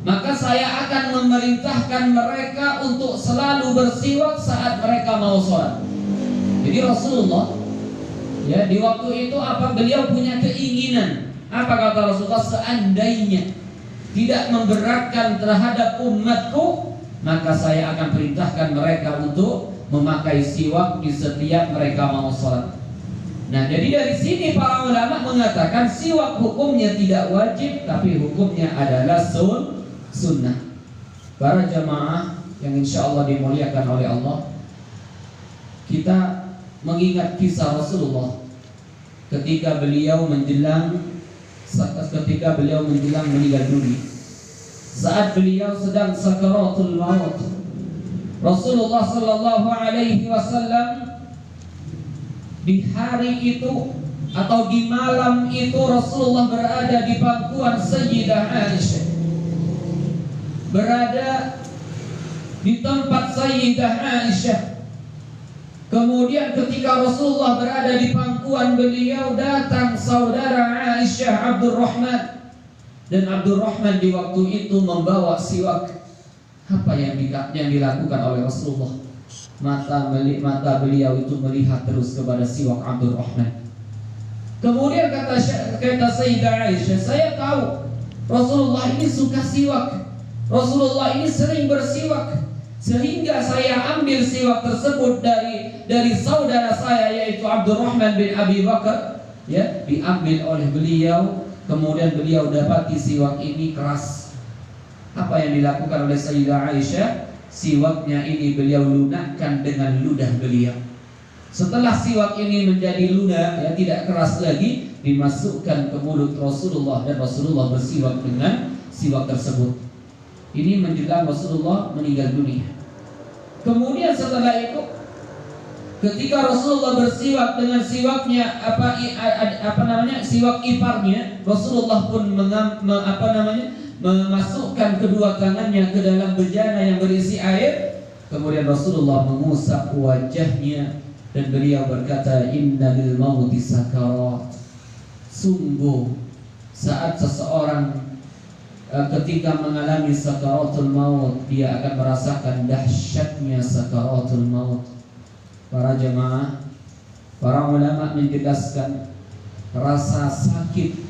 maka saya akan memerintahkan mereka untuk selalu bersiwak saat mereka mau sholat. Jadi Rasulullah, ya, di waktu itu beliau punya keinginan. Apa kata Rasulullah? Seandainya tidak memberatkan terhadap umatku, maka saya akan perintahkan mereka untuk memakai siwak di setiap mereka mau sholat. Nah, jadi dari sini para ulama mengatakan siwak hukumnya tidak wajib, tapi hukumnya adalah sunnah. Para jamaah yang insya Allah dimuliakan oleh Allah, kita mengingat kisah Rasulullah ketika beliau menjelang meninggal dunia. Saat beliau sedang sakaratul maut, Rasulullah Sallallahu Alaihi Wasallam di hari itu atau di malam itu Rasulullah berada di pangkuan Sayyidah Aisyah, berada di tempat Sayyidah Aisyah. Kemudian ketika Rasulullah berada di pangkuan beliau, datang saudara Aisyah Abdurrahman, dan Abdurrahman di waktu itu membawa siwak. Apa yang dilakukan oleh Rasulullah? Mata beliau itu melihat terus kepada siwak Abdurrahman. Kemudian kata Sayyidah Aisyah, saya tahu Rasulullah ini suka siwak, Rasulullah ini sering bersiwak, sehingga saya ambil siwak tersebut dari saudara saya, yaitu Abdurrahman bin Abi Bakar, ya, diambil oleh beliau. Kemudian beliau dapati siwak ini keras. Apa yang dilakukan oleh Sayyidah Aisyah? Siwaknya ini beliau lunakkan dengan ludah beliau. Setelah siwak ini menjadi lunak, ya, tidak keras lagi, dimasukkan ke mulut Rasulullah, dan Rasulullah bersiwak dengan siwak tersebut. Ini menjelang Rasulullah meninggal dunia. Kemudian setelah itu, ketika Rasulullah bersiwak dengan siwaknya siwak iparnya, Rasulullah pun memasukkan kedua tangannya ke dalam bejana yang berisi air. Kemudian Rasulullah mengusap wajahnya dan beliau berkata, inna lil mauti sakarat. Sungguh saat seseorang ketika mengalami sakaratul maut, dia akan merasakan dahsyatnya sakaratul maut. Para jemaah, para ulama menjelaskan, rasa sakit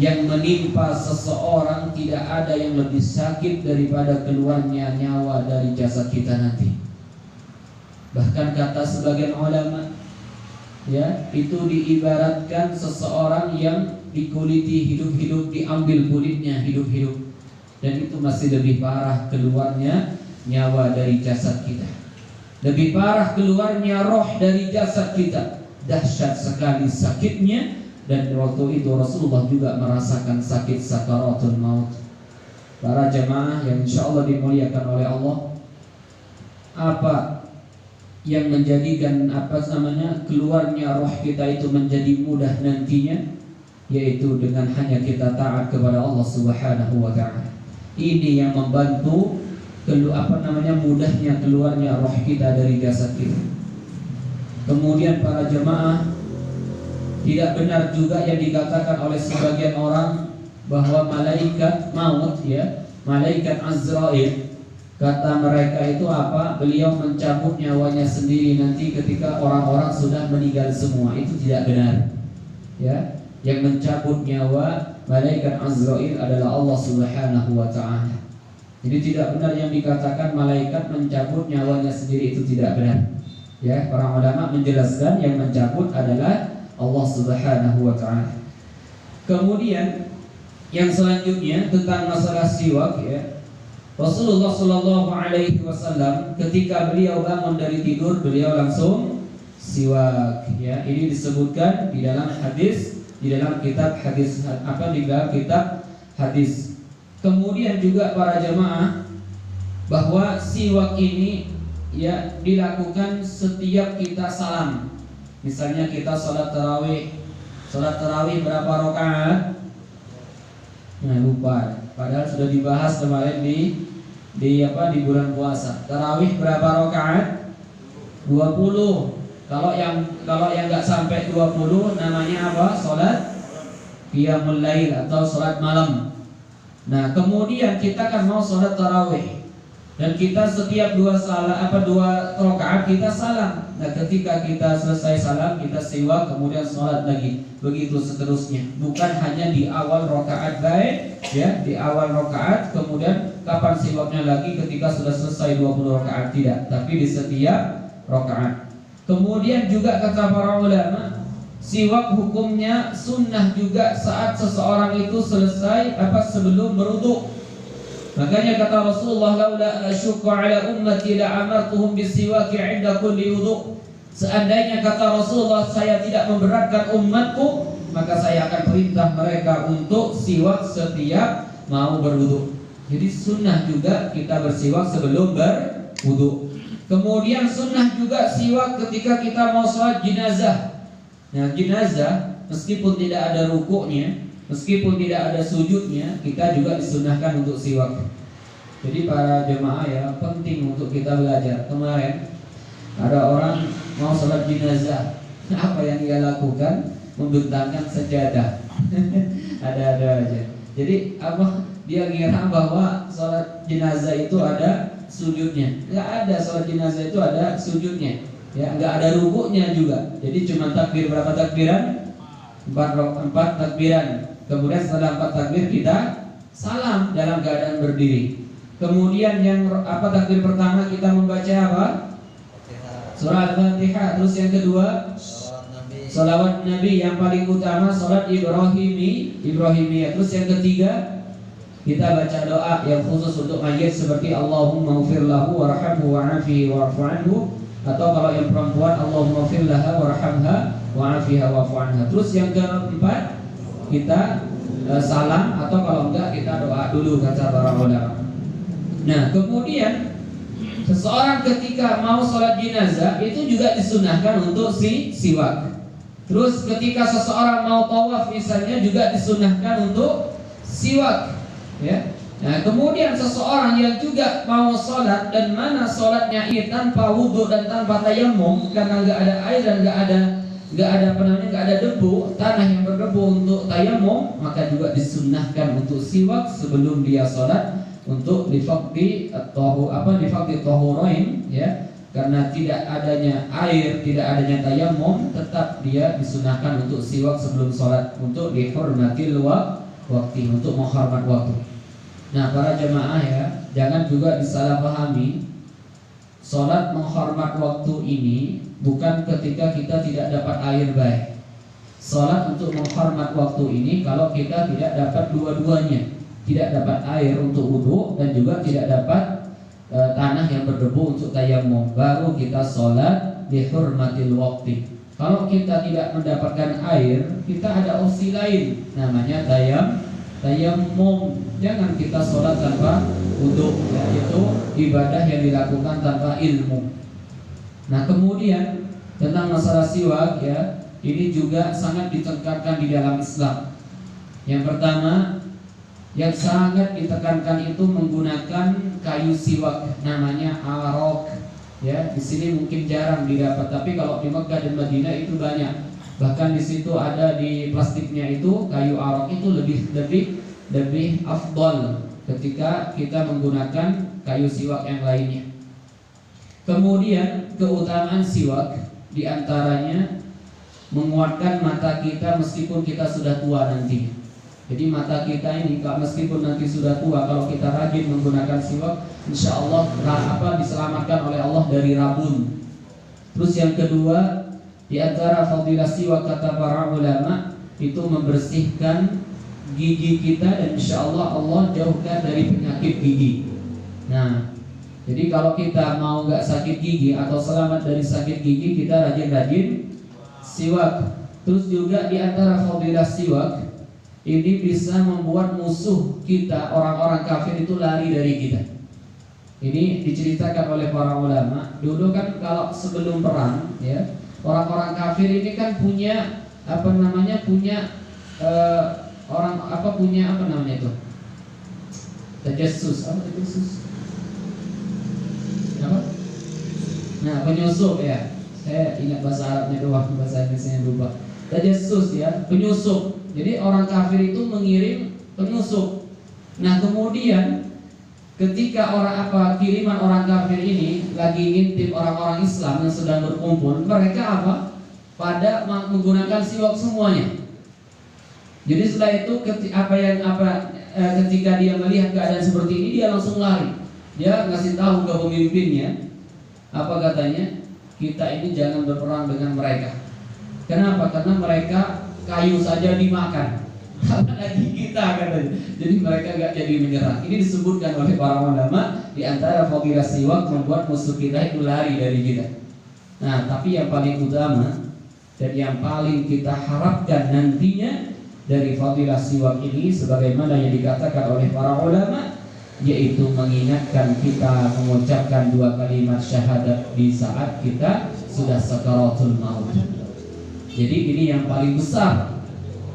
yang menimpa seseorang tidak ada yang lebih sakit daripada keluarnya nyawa dari jasad kita nanti. Bahkan kata sebagian ulama, ya, itu diibaratkan seseorang yang dikuliti hidup-hidup, diambil kulitnya hidup-hidup, dan itu masih lebih parah keluarnya nyawa dari jasad kita. Lebih parah keluarnya roh dari jasad kita. Dahsyat sekali sakitnya. Dan waktu itu Rasulullah juga merasakan sakit sakaratul maut. Para jemaah yang insya Allah dimuliakan oleh Allah, apa yang menjadikan keluarnya roh kita itu menjadi mudah nantinya? Yaitu dengan hanya kita taat kepada Allah Subhanahu wa ta'ala. Ini yang membantu mudahnya keluarnya roh kita dari jasad kita. Kemudian para jemaah, tidak benar juga yang dikatakan oleh sebagian orang bahwa malaikat maut, ya, malaikat Azrail, kata mereka itu apa? Beliau mencabut nyawanya sendiri nanti ketika orang-orang sudah meninggal semua. Itu tidak benar, ya. Yang mencabut nyawa malaikat Azrail adalah Allah Subhanahu wa ta'ala. Jadi tidak benar yang dikatakan malaikat mencabut nyawanya sendiri, itu tidak benar. Ya, para ulama menjelaskan yang mencabut adalah Allah Subhanahu wa ta'ala. Kemudian yang selanjutnya tentang masalah siwak, ya. Rasulullah sallallahu alaihi wasallam ketika beliau bangun dari tidur, beliau langsung siwak, ya. Ini disebutkan di dalam hadis, di dalam kitab hadis, di dalam kitab hadis. Kemudian juga para jemaah, bahwa siwak ini, ya, dilakukan setiap kita salam. Misalnya kita sholat tarawih. Sholat tarawih berapa rakaat? Nah, lupa. Padahal sudah dibahas kemarin di bulan puasa. Tarawih berapa rakaat? 20. Kalau yang nggak sampai 20 namanya apa? Sholat qiyamul lail atau sholat malam. Nah, kemudian kita kan mau sholat tarawih, dan kita setiap dua rakaat kita salam. Nah, ketika kita selesai salam, kita siwak, kemudian sholat lagi, begitu seterusnya. Bukan hanya di awal rakaat baik, ya, di awal rakaat, kemudian kapan siwaknya lagi ketika sudah selesai 20 rakaat, tidak, tapi di setiap rakaat. Kemudian juga kata para ulama, siwak hukumnya sunnah juga saat seseorang itu selesai sebelum berwudu. Makanya kata Rasulullah, laula asyqa ala ummati la amartuhum bisiwaki 'inda kulli wudu. Seandainya kata Rasulullah, saya tidak memberatkan umatku, maka saya akan perintah mereka untuk siwak setiap mau berwudu. Jadi sunnah juga kita bersiwak sebelum berwudu. Kemudian sunnah juga siwak ketika kita mau sholat jenazah. Nah, jenazah meskipun tidak ada rukuknya, meskipun tidak ada sujudnya, kita juga disunahkan untuk siwak. Jadi para jemaah ya, penting untuk kita belajar. Kemarin ada orang mau sholat jenazah, apa yang dia lakukan? Membentangkan sejadah. Ada-ada aja. Jadi apa? Dia ngira bahwa sholat jenazah itu ada sujudnya. Nggak ada, sholat jenazah itu ada sujudnya. Ya, nggak ada rukuknya juga. Jadi cuma takbir, berapa takbiran? 4 takbiran. Kemudian setelah 4 takbir kita salam dalam keadaan berdiri. Kemudian yang takbir pertama kita membaca apa? Surah Al-Fatihah. Terus yang kedua salawat Nabi. Yang paling utama salat Ibrahimiyah. Terus yang ketiga kita baca doa yang khusus untuk mayit seperti Allahumma ighfir lahu warhamhu wa'afihi wa'fu anhu, atau kalau yang perempuan Allahumma ighfir laha warhamha wa'afiha wa'fu anha. Terus yang keempat kita salam, atau kalau enggak kita doa dulu kata para ulama. Nah, kemudian seseorang ketika mau sholat jenazah itu juga disunahkan untuk siwak. Terus ketika seseorang mau tawaf misalnya juga disunahkan untuk siwak, ya. Nah, kemudian seseorang yang juga mau sholat dan mana sholatnya ini tanpa wudhu dan tanpa tayammum karena nggak ada air dan nggak ada debu, tanah yang berdebu untuk tayammum, maka juga disunahkan untuk siwak sebelum dia sholat, untuk difaqdi tahurain, ya, karena tidak adanya air, tidak adanya tayammum, tetap dia disunahkan untuk siwak sebelum sholat, untuk dihormatil waktu, untuk menghormat waktu. Nah, para jemaah ya, jangan juga disalahpahami. Sholat menghormat waktu ini bukan ketika kita tidak dapat air baik. Sholat untuk menghormat waktu ini kalau kita tidak dapat dua-duanya, tidak dapat air untuk wudhu dan juga tidak dapat tanah yang berdebu untuk tayammum, baru kita sholat dihormatil waktu. Kalau kita tidak mendapatkan air, kita ada opsi lain, namanya tayammum. Jangan kita sholat tanpa wudhu, yaitu ibadah yang dilakukan tanpa ilmu. Nah, kemudian tentang masalah siwak ya, ini juga sangat ditekankan di dalam Islam. Yang pertama, yang sangat ditekankan itu menggunakan kayu siwak, namanya arok. Ya, di sini mungkin jarang didapat, tapi kalau di Mekah dan Madinah itu banyak. Bahkan di situ ada di plastiknya itu kayu arok itu lebih afdol ketika kita menggunakan kayu siwak yang lainnya. Kemudian keutamaan siwak diantaranya menguatkan mata kita meskipun kita sudah tua nanti. Jadi mata kita ini meskipun nanti sudah tua, kalau kita rajin menggunakan siwak, insya Allah diselamatkan oleh Allah dari rabun. Terus yang kedua, di antara fadilah siwak kata para ulama itu membersihkan gigi kita, dan insya Allah Allah jauhkan dari penyakit gigi. Nah, jadi kalau kita mau nggak sakit gigi atau selamat dari sakit gigi, kita rajin-rajin siwak. Terus juga di antara fadilah siwak, ini bisa membuat musuh kita, orang-orang kafir itu lari dari kita. Ini diceritakan oleh para ulama. Dulu kan kalau sebelum perang, ya, orang-orang kafir ini kan punya tajassus, Nah, penyusup ya. Saya ingat bahasa Arabnya doang, bahasa Inggrisnya lupa. Tajassus ya, penyusup. Jadi orang kafir itu mengirim penyusup. Nah, kemudian ketika kiriman orang kafir ini lagi ngintip orang-orang Islam yang sedang berkumpul, mereka pada menggunakan siwak semuanya. Jadi setelah itu ketika dia melihat keadaan seperti ini, dia langsung lari. Dia ngasih tahu ke pemimpinnya, apa katanya? Kita ini jangan berperang dengan mereka. Kenapa? Karena mereka kayu saja dimakan, apalagi kita katanya. Jadi mereka gak jadi menyerang. Ini disebutkan oleh para ulama, di antara fadilah siwak membuat musuh kita itu lari dari kita. Nah, tapi yang paling utama dan yang paling kita harapkan nantinya dari fadilah siwak ini, sebagaimana yang dikatakan oleh para ulama, yaitu mengingatkan kita mengucapkan 2 kalimat syahadat di saat kita sudah sakaratul maut. Jadi ini yang paling besar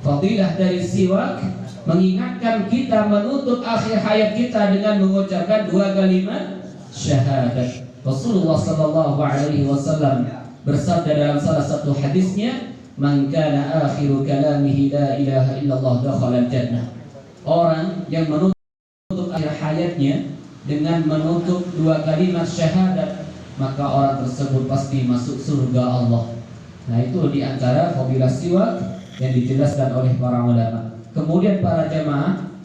Fadilah dari siwak mengingatkan kita menutup akhir hayat kita dengan mengucapkan 2 kalimat syahadat. Rasulullah sallallahu alaihi wasallam bersabda dalam salah satu hadisnya, "Man kana akhiru kalamihi la ilaha illallah dakhala jannah." Orang yang menutup akhir hayatnya dengan menutup 2 kalimat syahadat, maka orang tersebut pasti masuk surga Allah. Nah, itu diantara fadilah siwak yang dijelaskan oleh para ulama. Kemudian para jamaah,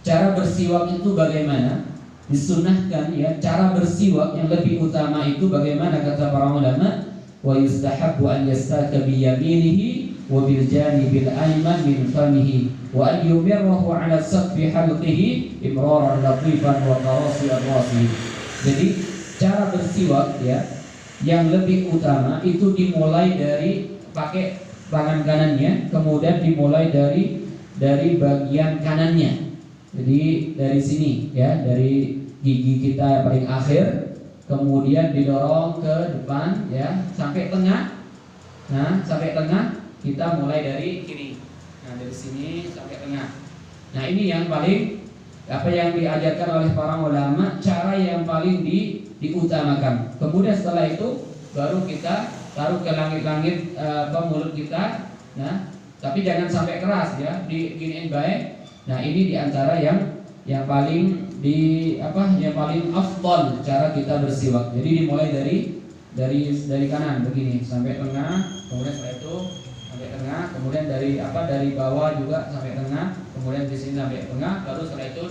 cara bersiwak itu bagaimana? Disunahkan ya, cara bersiwak yang lebih utama itu bagaimana kata para ulama? Wa yustahabbu an yastaka bi yaminihi wa bil janibil ayman min famihi wa an yumirrahu ala saqfi halqihi imraran latifan wa qarasi ar-rasi. Jadi cara bersiwak ya yang lebih utama itu dimulai dari pakai tangan kanannya, kemudian dimulai dari bagian kanannya. Jadi dari sini ya, dari gigi kita yang paling akhir, kemudian didorong ke depan ya sampai tengah. Nah, sampai tengah kita mulai dari kiri. Nah, dari sini sampai tengah. Nah, ini yang paling apa yang diajarkan oleh para ulama, cara yang paling diutamakan. Kemudian setelah itu baru kita taruh ke langit-langit mulut kita. Nah, tapi jangan sampai keras ya, diginiin baik. Nah, ini diantara yang paling yang paling afdal cara kita bersiwak. Jadi dimulai dari kanan begini sampai tengah, kemudian setelah itu sampai tengah, kemudian dari bawah juga sampai tengah, kemudian di sini sampai tengah, baru setelah itu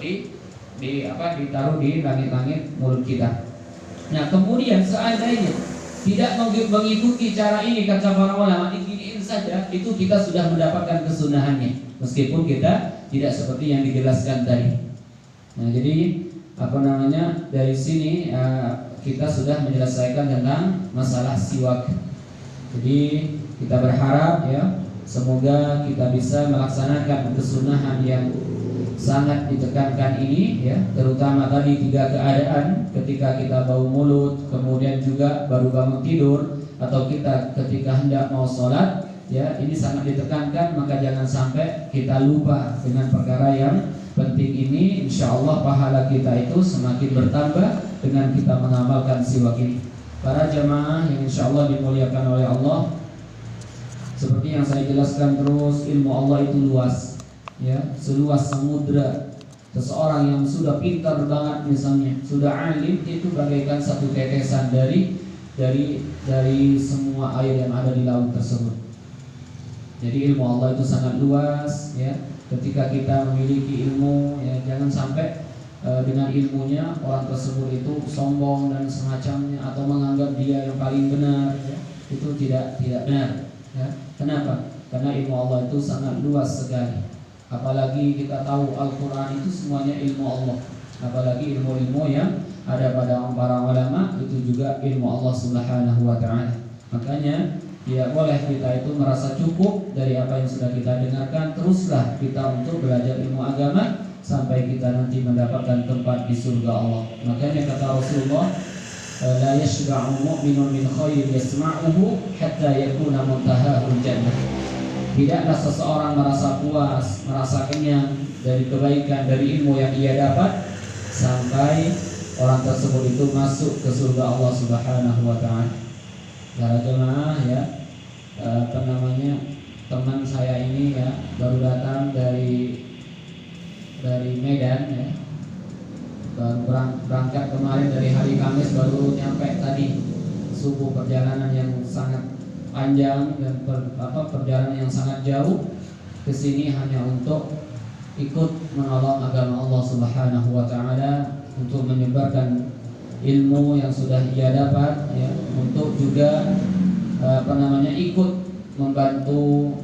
ditaruh di langit-langit mulut kita. Nah, kemudian seandainya tidak mengikuti cara ini kata para ulama, diginiin saja, itu kita sudah mendapatkan kesunahannya, meskipun kita tidak seperti yang dijelaskan tadi. Nah, jadi dari sini kita sudah menyelesaikan tentang masalah siwak. Jadi kita berharap ya, semoga kita bisa melaksanakan kesunahan yang sangat ditekankan ini ya, terutama tadi 3 keadaan, ketika kita bau mulut, kemudian juga baru bangun tidur, atau kita ketika hendak mau sholat ya, ini sangat ditekankan. Maka jangan sampai kita lupa dengan perkara yang penting ini. Insya Allah pahala kita itu semakin bertambah dengan kita mengamalkan siwak ini. Para jamaah yang insya Allah dimuliakan oleh Allah, seperti yang saya jelaskan terus, ilmu Allah itu luas ya, seluas samudra. Seseorang yang sudah pintar banget misalnya, sudah alim, itu bagaikan satu tetesan dari semua air yang ada di laut tersebut. Jadi ilmu Allah itu sangat luas ya. Ketika kita memiliki ilmu ya, jangan sampai dengan ilmunya orang tersebut itu sombong dan semacamnya, atau menganggap dia yang paling benar ya. Itu tidak benar ya. Kenapa? Karena ilmu Allah itu sangat luas sekali. Apalagi kita tahu Al-Quran itu semuanya ilmu Allah. Apalagi ilmu-ilmu yang ada pada para ulama itu juga ilmu Allah Subhanahu wa ta'ala. Makanya tidak boleh kita itu merasa cukup dari apa yang sudah kita dengarkan. Teruslah kita untuk belajar ilmu agama sampai kita nanti mendapatkan tempat di surga Allah. Makanya kata Rasulullah, la yashba'u mu'minun min khairin yasma'uhu hatta yakuna muntahahul jannah. Tidaklah seseorang merasa puas, merasa kenyang dari kebaikan, dari ilmu yang ia dapat, sampai orang tersebut itu masuk ke surga Allah Subhanahu wa ta'ala. Para jemaah ya, teman saya ini ya, baru datang dari Medan ya, baru berangkat kemarin dari hari Kamis, baru nyampe tadi subuh. Perjalanan yang sangat panjang dan perjalanan yang sangat jauh ke sini hanya untuk ikut menolong agama Allah Subhanahu wa ta'ala, untuk menyebarkan ilmu yang sudah ia dapat ya, untuk juga ikut membantu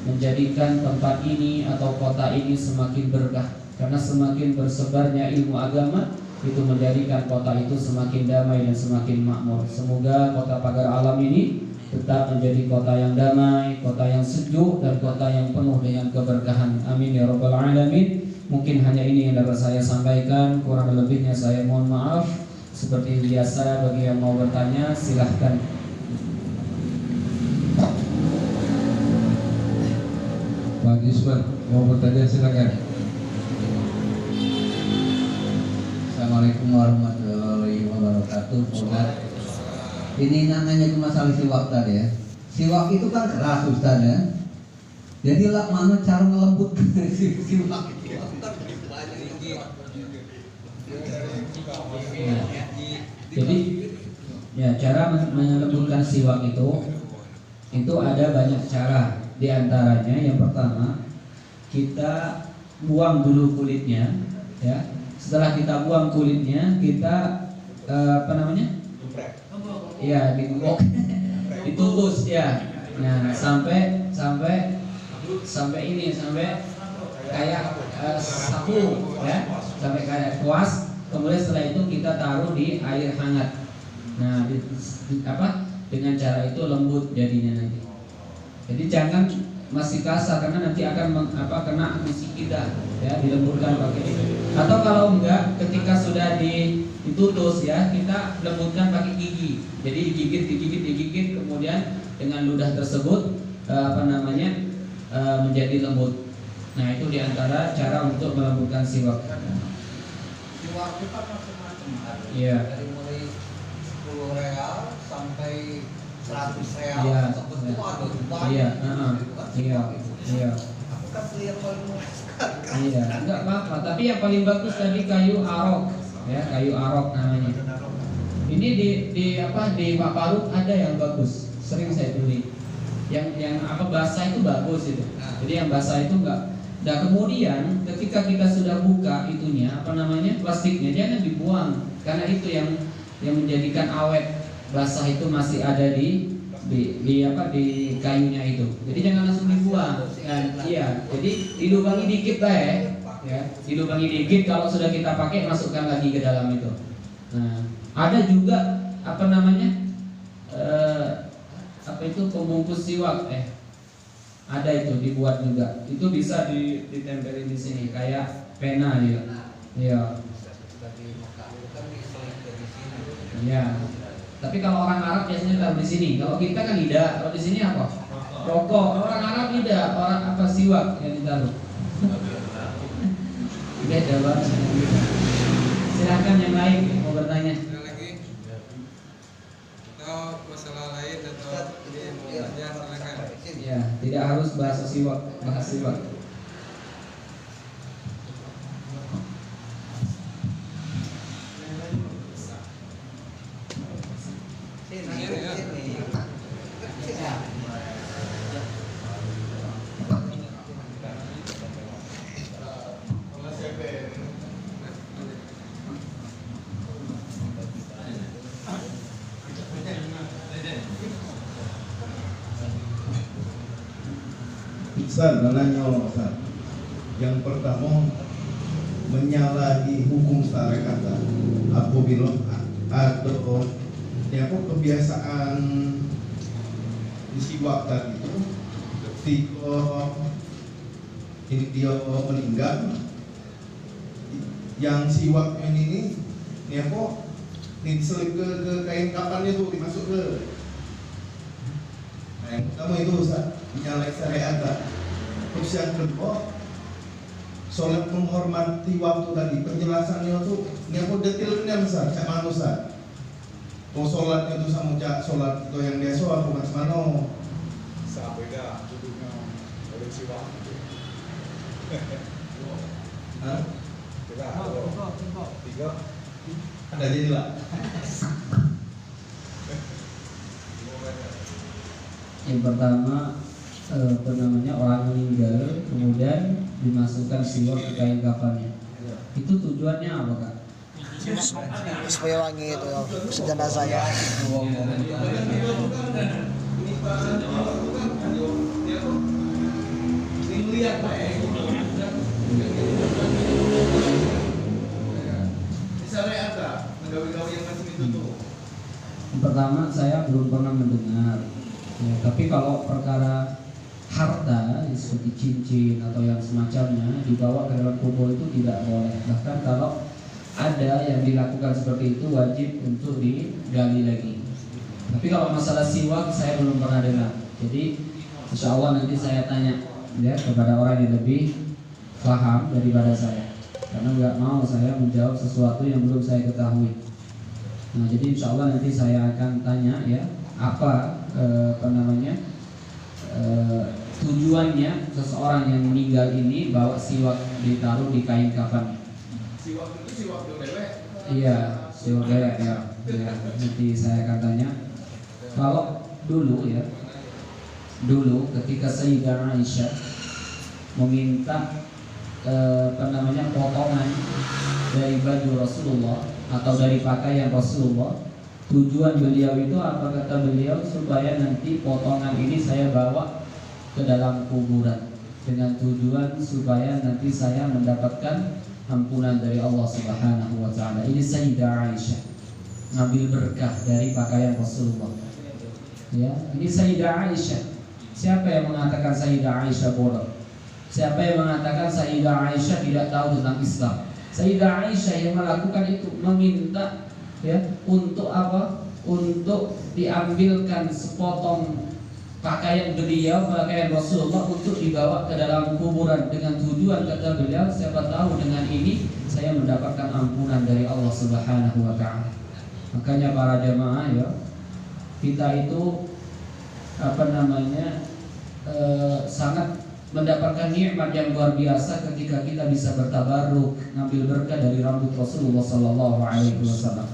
menjadikan tempat ini atau kota ini semakin berkah. Karena semakin bersebarnya ilmu agama, itu menjadikan kota itu semakin damai dan semakin makmur. Semoga kota Pagar Alam ini tetap menjadi kota yang damai, kota yang sejuk, dan kota yang penuh dengan keberkahan. Amin ya rabbal alamin. Mungkin hanya ini yang dapat saya sampaikan, kurang lebihnya saya mohon maaf. Seperti biasa, bagi yang mau bertanya silahkan. Yusman mau bertanya silakan. Assalamualaikum warahmatullahi wabarakatuh. Ustaz, ini nanya itu masalah siwak tadi ya. Siwak itu kan keras Ustaz ya. Jadi lah mana cara melembutkan siwak itu? Jadi ya cara melembutkan siwak itu ada banyak cara. Di antaranya yang pertama kita buang dulu kulitnya, ya. Setelah kita buang kulitnya, kita apa namanya? Iya, ditumbuk, ditubus ya. Nah, sampai kayak sapu, ya, sampai kayak kuas. Kemudian setelah itu kita taruh di air hangat. Nah, dengan cara itu lembut jadinya nanti. Jadi jangan masih kasar karena nanti akan kena gusi kita, ya, dilembutkan pakai itu. Atau kalau enggak, ketika sudah ditutus ya, kita lembutkan pakai gigi. Jadi digigit, kemudian dengan ludah tersebut menjadi lembut. Nah, itu diantara cara untuk melembutkan siwak. Siwak itu kan macam-macam. Iya. Dari mulai 10 real sampai 100 real. Iya. Itu ada banyak. Iya. Iya. Iya. Aku kan beli yang paling murah sekali. Iya, enggak apa-apa. Tapi yang paling bagus tadi kayu arok, ya, kayu arok namanya. Ini di Pak Parut ada yang bagus, sering saya beli. Yang basah itu bagus itu. Jadi yang basah itu enggak. Nah, kemudian ketika kita sudah buka itunya plastiknya jangan dibuang karena itu yang menjadikan awet. Basah itu masih ada di kayunya itu. Jadi jangan langsung dibuang. Dan iya, jadi dilubangi dikit ya. Dilubangi dikit, kalau sudah kita pakai masukkan lagi ke dalam itu. Nah, ada juga pembungkus siwak ada itu dibuat juga. Itu bisa ditempelin di sini kayak pena juga. Iya. Iya. Tapi kalau orang Arab biasanya taruh di sini. Kalau kita kan tidak. Kalau di sini apa? Rokok. Orang Arab tidak. Orang siwak yang ditaruh. Beda banget. Silakan yang lain mau bertanya. Ada lagi? Atau masalah lain atau ini mau bertanya silakan. Ya, tidak harus bahas siwak. Ustaz, nanya Ustaz. Yang pertama menyalahi hukum syariat apabila ada kebiasaan disiwak tadi itu ketika dia meninggal, yang siwaknya ini diselip ke kain kapannya tuh dimasuk ke. Nah, yang pertama itu Ustaz, menyalahi syariat. Terus yang kedua, sholat menghormati waktu tadi, penjelasannya tuh detailnya Ustaz, cak mana Ustaz? Mau sholatnya tuh sama cak sholat itu yang dia sholat bukan semano. Beda duduknya oleh siwak. Hah? Tiga. Ada jadi lah. Yang pertama orang meninggal kemudian dimasukkan siwak ke kain kafannya. Itu tujuannya apa, Kak? Supaya wangi itu jenazahnya. Yang pertama saya belum pernah mendengar. Ya, tapi kalau perkara harta seperti cincin atau yang semacamnya dibawa ke dalam kubur itu tidak boleh. Bahkan kalau ada yang dilakukan seperti itu wajib untuk digali lagi. Tapi kalau masalah siwak saya belum pernah dengar. Jadi insya Allah nanti saya tanya ya kepada orang yang lebih paham daripada saya, karena nggak mau saya menjawab sesuatu yang belum saya ketahui. Nah, jadi insya Allah nanti saya akan tanya ya apa tujuannya seseorang yang meninggal ini bawa siwak ditaruh di kain kafan. Siwak itu siwak dewek. Iya, siwak dewek ya. Ya, nanti saya akan tanya. Kalau dulu ketika Sayyidah Aisyah meminta potongan dari baju Rasulullah atau dari pakaian Rasulullah, tujuan beliau itu apa kata beliau? Supaya nanti potongan ini saya bawa ke dalam kuburan dengan tujuan supaya nanti saya mendapatkan ampunan dari Allah Subhanahu wa taala. Ini Sayyidah Aisyah ngambil berkah dari pakaian Rasulullah. Ya, ini Sayyidah Aisyah. Siapa yang mengatakan Sayyidah Aisyah bodoh? Siapa yang mengatakan Sayyidah Aisyah tidak tahu tentang Islam? Sayyidah Aisyah yang melakukan itu, meminta ya untuk apa? Untuk diambilkan sepotong pakaian beliau, pakaian Rasulullah untuk dibawa ke dalam kuburan dengan tujuan kata beliau, siapa tahu dengan ini saya mendapatkan ampunan dari Allah Subhanahu wa taala. Makanya para jemaah ya, kita itu sangat mendapatkan nikmat yang luar biasa ketika kita bisa bertabaruk ngambil berkah dari rambut Rasulullah sallallahu alaihi wasallam.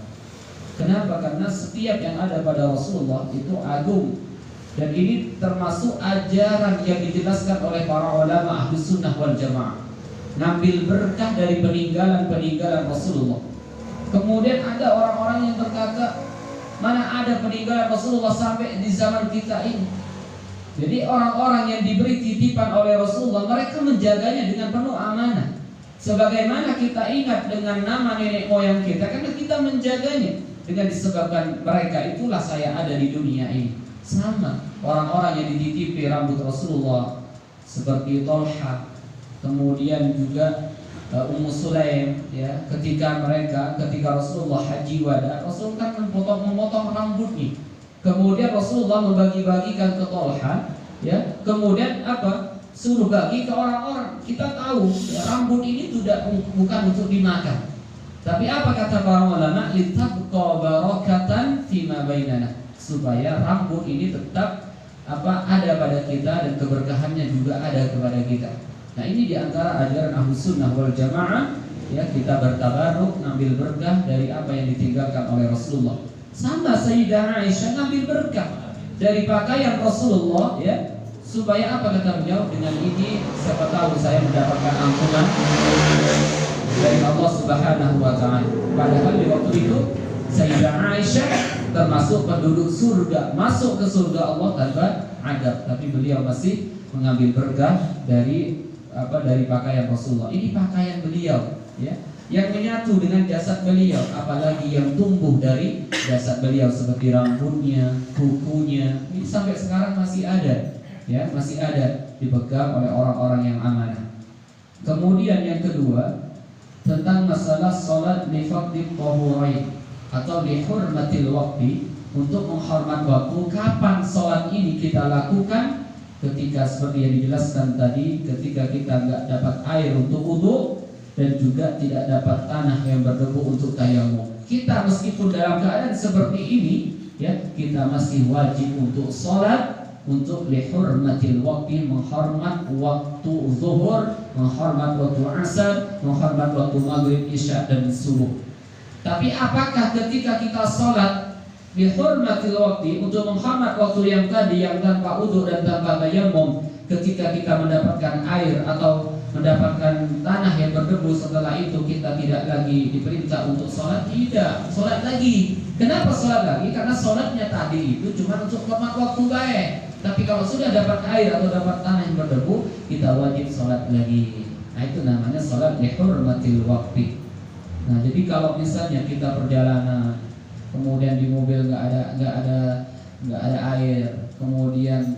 Kenapa? Karena setiap yang ada pada Rasulullah itu agung. Dan ini termasuk ajaran yang dijelaskan oleh para ulama ahli sunnah wal jamaah. Ngambil berkah dari peninggalan Rasulullah. Kemudian ada orang-orang yang berkata, mana ada peninggalan Rasulullah sampai di zaman kita ini. Jadi orang-orang yang diberi titipan oleh Rasulullah, mereka menjaganya dengan penuh amanah. Sebagaimana kita ingat dengan nama nenek moyang kita, karena kita menjaganya. Dengan disebabkan mereka itulah saya ada di dunia ini. Sama orang-orang yang dititipi rambut Rasulullah seperti Tolha, kemudian juga Ummu Sulaim ya, ketika Rasulullah haji wada, Rasul kan memotong rambutnya. Kemudian Rasulullah membagi-bagikan ke Tolha ya, kemudian apa? Suruh bagi ke orang-orang. Kita tahu ya, rambut ini bukan untuk dimakan. Tapi apa kata para ulama? Litabqa barakatan fima bainana. Supaya rambut ini tetap ada pada kita dan keberkahannya juga ada kepada kita. Nah, ini diantara ajaran Ahlus Sunnah wal Jamaah ya, kita bertabaruk ngambil berkah dari apa yang ditinggalkan oleh Rasulullah. Sama Sayyidah Aisyah ngambil berkah dari pakaian Rasulullah ya, supaya apa kata beliau? Dengan ini siapa tahu saya mendapatkan ampunan dari Allah Subhanahu wa taala. Padahal di waktu itu Sayyidah Aisyah termasuk penduduk surga, masuk ke surga Allah tanpa adab, tapi beliau masih mengambil berkah dari pakaian Rasulullah. Ini pakaian beliau ya, yang menyatu dengan jasad beliau, apalagi yang tumbuh dari jasad beliau seperti rambutnya, kukunya. Ini sampai sekarang masih ada ya, masih ada dipegang oleh orang-orang yang amanah. Kemudian yang kedua tentang masalah salat li fardhi tahurain atau lihurmatil waktu, untuk menghormat waktu. Kapan sholat ini kita lakukan? Ketika seperti yang dijelaskan tadi, ketika kita nggak dapat air untuk wudu dan juga tidak dapat tanah yang berdebu untuk tayamum. Kita meskipun dalam keadaan seperti ini ya, kita masih wajib untuk sholat, untuk lihurmatil waktu, menghormat waktu zuhur, menghormat waktu asar, menghormat waktu maghrib, isya dan subuh. Tapi apakah ketika kita sholat bihurmatil waktu, untuk menghormat waktu yang tadi, yang tanpa udhu dan tanpa tayamum, ketika kita mendapatkan air atau mendapatkan tanah yang berdebu, setelah itu kita tidak lagi diperintah untuk sholat? Tidak, sholat lagi. Kenapa sholat lagi? Karena sholatnya tadi itu cuma untuk hormat waktu baik. Tapi kalau sudah dapat air atau dapat tanah yang berdebu, kita wajib sholat lagi. Nah, itu namanya sholat bihurmatil waktu. Nah, jadi kalau misalnya kita perjalanan, kemudian di mobil nggak ada air, kemudian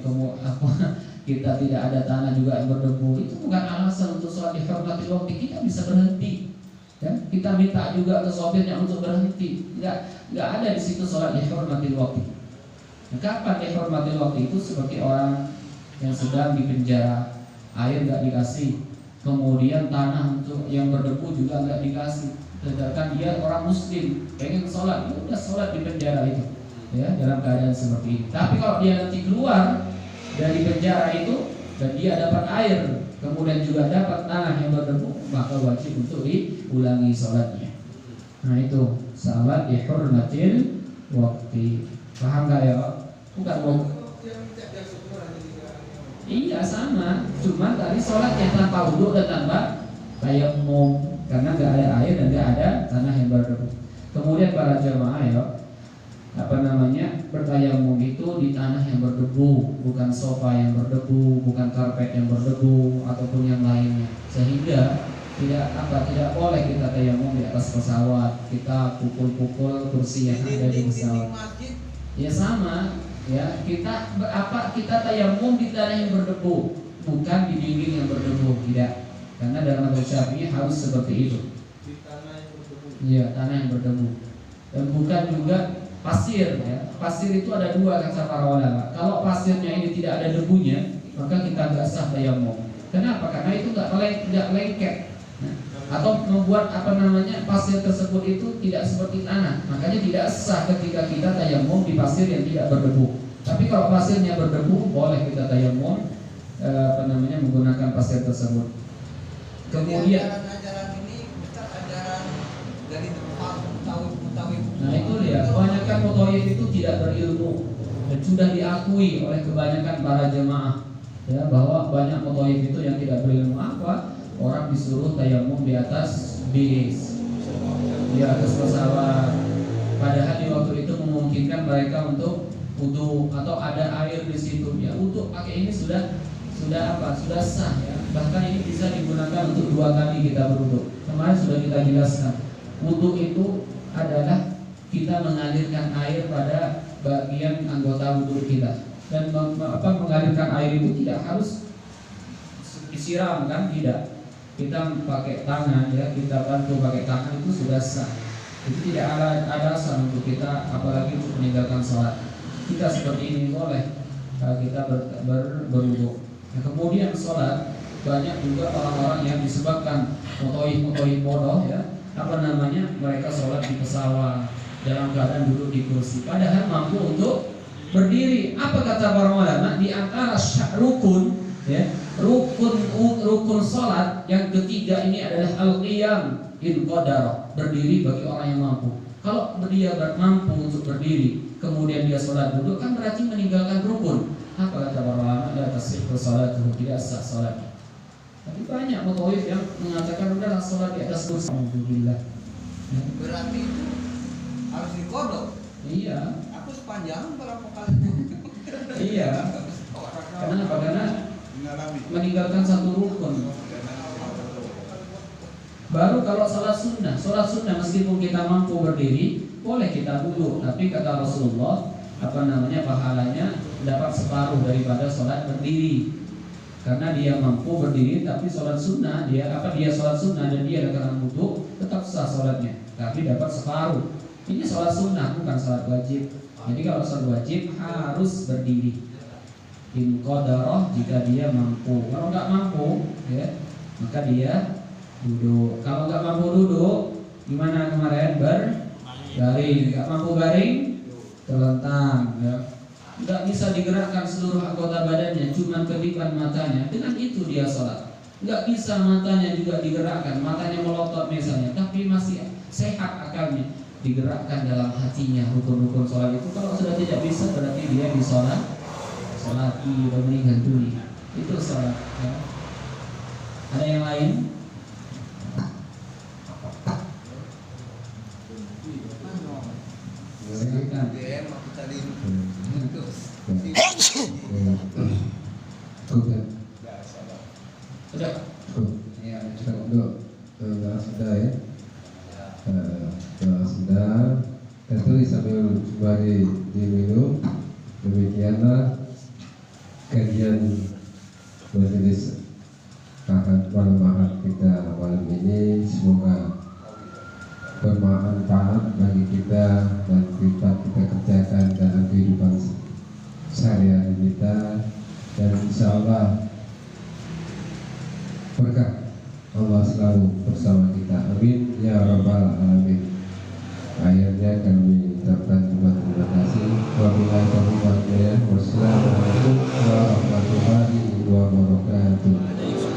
kita tidak ada tanah juga yang berdebu, itu bukan alasan untuk sholat dihormati waktu. Kita bisa berhenti, ya? Kita minta juga ke sopirnya untuk berhenti. Nggak ada di situ sholat dihormati waktu. Nah, kapan dihormati waktu itu? Seperti orang yang sedang di penjara, air nggak dikasih, kemudian tanah untuk yang berdebu juga nggak dikasih. Sedangkan dia orang muslim, pengen sholat, ya udah sholat di penjara itu, ya dalam keadaan seperti ini. Tapi kalau dia nanti keluar dari penjara itu dan dia dapat air, kemudian juga dapat tanah yang berdebu, maka wajib untuk diulangi sholatnya. Nah itu salat di hurmatil waktu. Paham nggak ya? Bukan mau. Iya sama, cuma tadi sholatnya tanpa wudhu dan tanpa tayamum, karena nggak ada air dan nggak ada tanah yang berdebu. Kemudian para jamaah ya, bertayamum itu di tanah yang berdebu, bukan sofa yang berdebu, bukan karpet yang berdebu ataupun yang lainnya. Sehingga tidak boleh kita tayamum di atas pesawat, kita pukul-pukul kursi yang ada di pesawat. Ya sama, ya kita tayamum di tanah yang berdebu, bukan di dinding yang berdebu, tidak. Karena dalam mazhab Syafi'i harus seperti itu. Di tanah yang berdebu. Iya, tanah yang berdebu. Dan bukan juga pasir, ya. Pasir itu ada dua kata para ulama. Kalau pasirnya ini tidak ada debunya, maka kita nggak sah tayamum. Kenapa? Karena itu nggak lengket. Nah, atau membuat pasir tersebut itu tidak seperti tanah, makanya tidak sah ketika kita tayamum di pasir yang tidak berdebu. Tapi kalau pasirnya berdebu, boleh kita tayamum menggunakan pasir tersebut. Kemudian ajaran ini besar ajaran dari mutawif. Nah itu dia, kebanyakan mutawif itu tidak berilmu dan sudah diakui oleh kebanyakan para jemaah, ya, bahwa banyak mutawif itu yang tidak berilmu. Apa? Orang disuruh tayamum di atas bis, di atas pesawat, padahal di waktu itu memungkinkan mereka untuk wudu atau ada air di situ. Ya untuk pakai ini sudah sah, ya. Bahkan ini bisa digunakan untuk 2 kali kita berwudu. Kemarin sudah kita jelaskan, wudu itu adalah kita mengalirkan air pada bagian anggota wudu kita. Dan mengalirkan air itu tidak harus disiram, kan? Tidak. Kita pakai tangan, ya, kita bantu pakai tangan, itu sudah sah. Itu tidak ada alasan untuk kita, apalagi untuk meninggalkan sholat. Kita seperti ini boleh kita berwudu. Nah, kemudian sholat, banyak juga orang-orang yang disebabkan mutawif bodoh, ya, mereka sholat di pesawat dalam keadaan duduk di kursi, padahal mampu untuk berdiri. Apa kata para ulama? Di antara rukun, ya, rukun sholat yang ketiga ini adalah al-qiyam in qadara, berdiri bagi orang yang mampu. Kalau dia mampu untuk berdiri, kemudian dia sholat duduk, kan berarti meninggalkan rukun. Apa kata para ulama? La tasihhu sholatuhu, tidak sah sholatnya. Tapi banyak mutawif yang mengatakan udahlah sholat di atas kursi. Alhamdulillah. Berarti itu harus dikodok. Iya. Aku sepanjang berapa kali? Iya. Kenapa? Karena meninggalkan satu rukun. Baru kalau sholat sunnah meskipun kita mampu berdiri, boleh kita duduk. Tapi kata Rasulullah, pahalanya dapat separuh daripada sholat berdiri. Karena dia mampu berdiri, tapi sholat sunnah dia sholat sunnah dan dia dalam wudu, tetap sah sholatnya, tapi dapat separuh. Ini sholat sunnah, bukan sholat wajib. Jadi kalau sholat wajib harus berdiri. In qadarah, jika dia mampu. Kalau nggak mampu, ya, maka dia duduk. Kalau nggak mampu duduk, gimana kemarin? Baring. Nggak mampu baring, terlentang, ya. Nggak bisa digerakkan seluruh anggota badannya, cuma kedipan matanya. Dengan itu dia sholat. Nggak bisa matanya juga digerakkan, matanya melotot misalnya, tapi masih sehat akalnya, digerakkan dalam hatinya. Rukun-rukun sholat itu kalau sudah tidak bisa, berarti dia disolat dan meninggal dunia. Itu sholat, ya. Ada yang lain? Silakan. Sudah. Ya, untuk sudah ya. Sudah. Tentu sambil sembari diminum. Demikianlah kajian majelis malam ahad kita malam ini. Semoga bermanfaat bagi kita dan kita kerjakan dalam kehidupan sehari-hari kita, dan insya Allah berkah Allah selalu bersama kita. Amin ya rabbal alamin. Akhirnya kami ucapkan terima kasih. Wabillahi taufiq wal hidayah. Wassalamualaikum warahmatullahi wabarakatuh.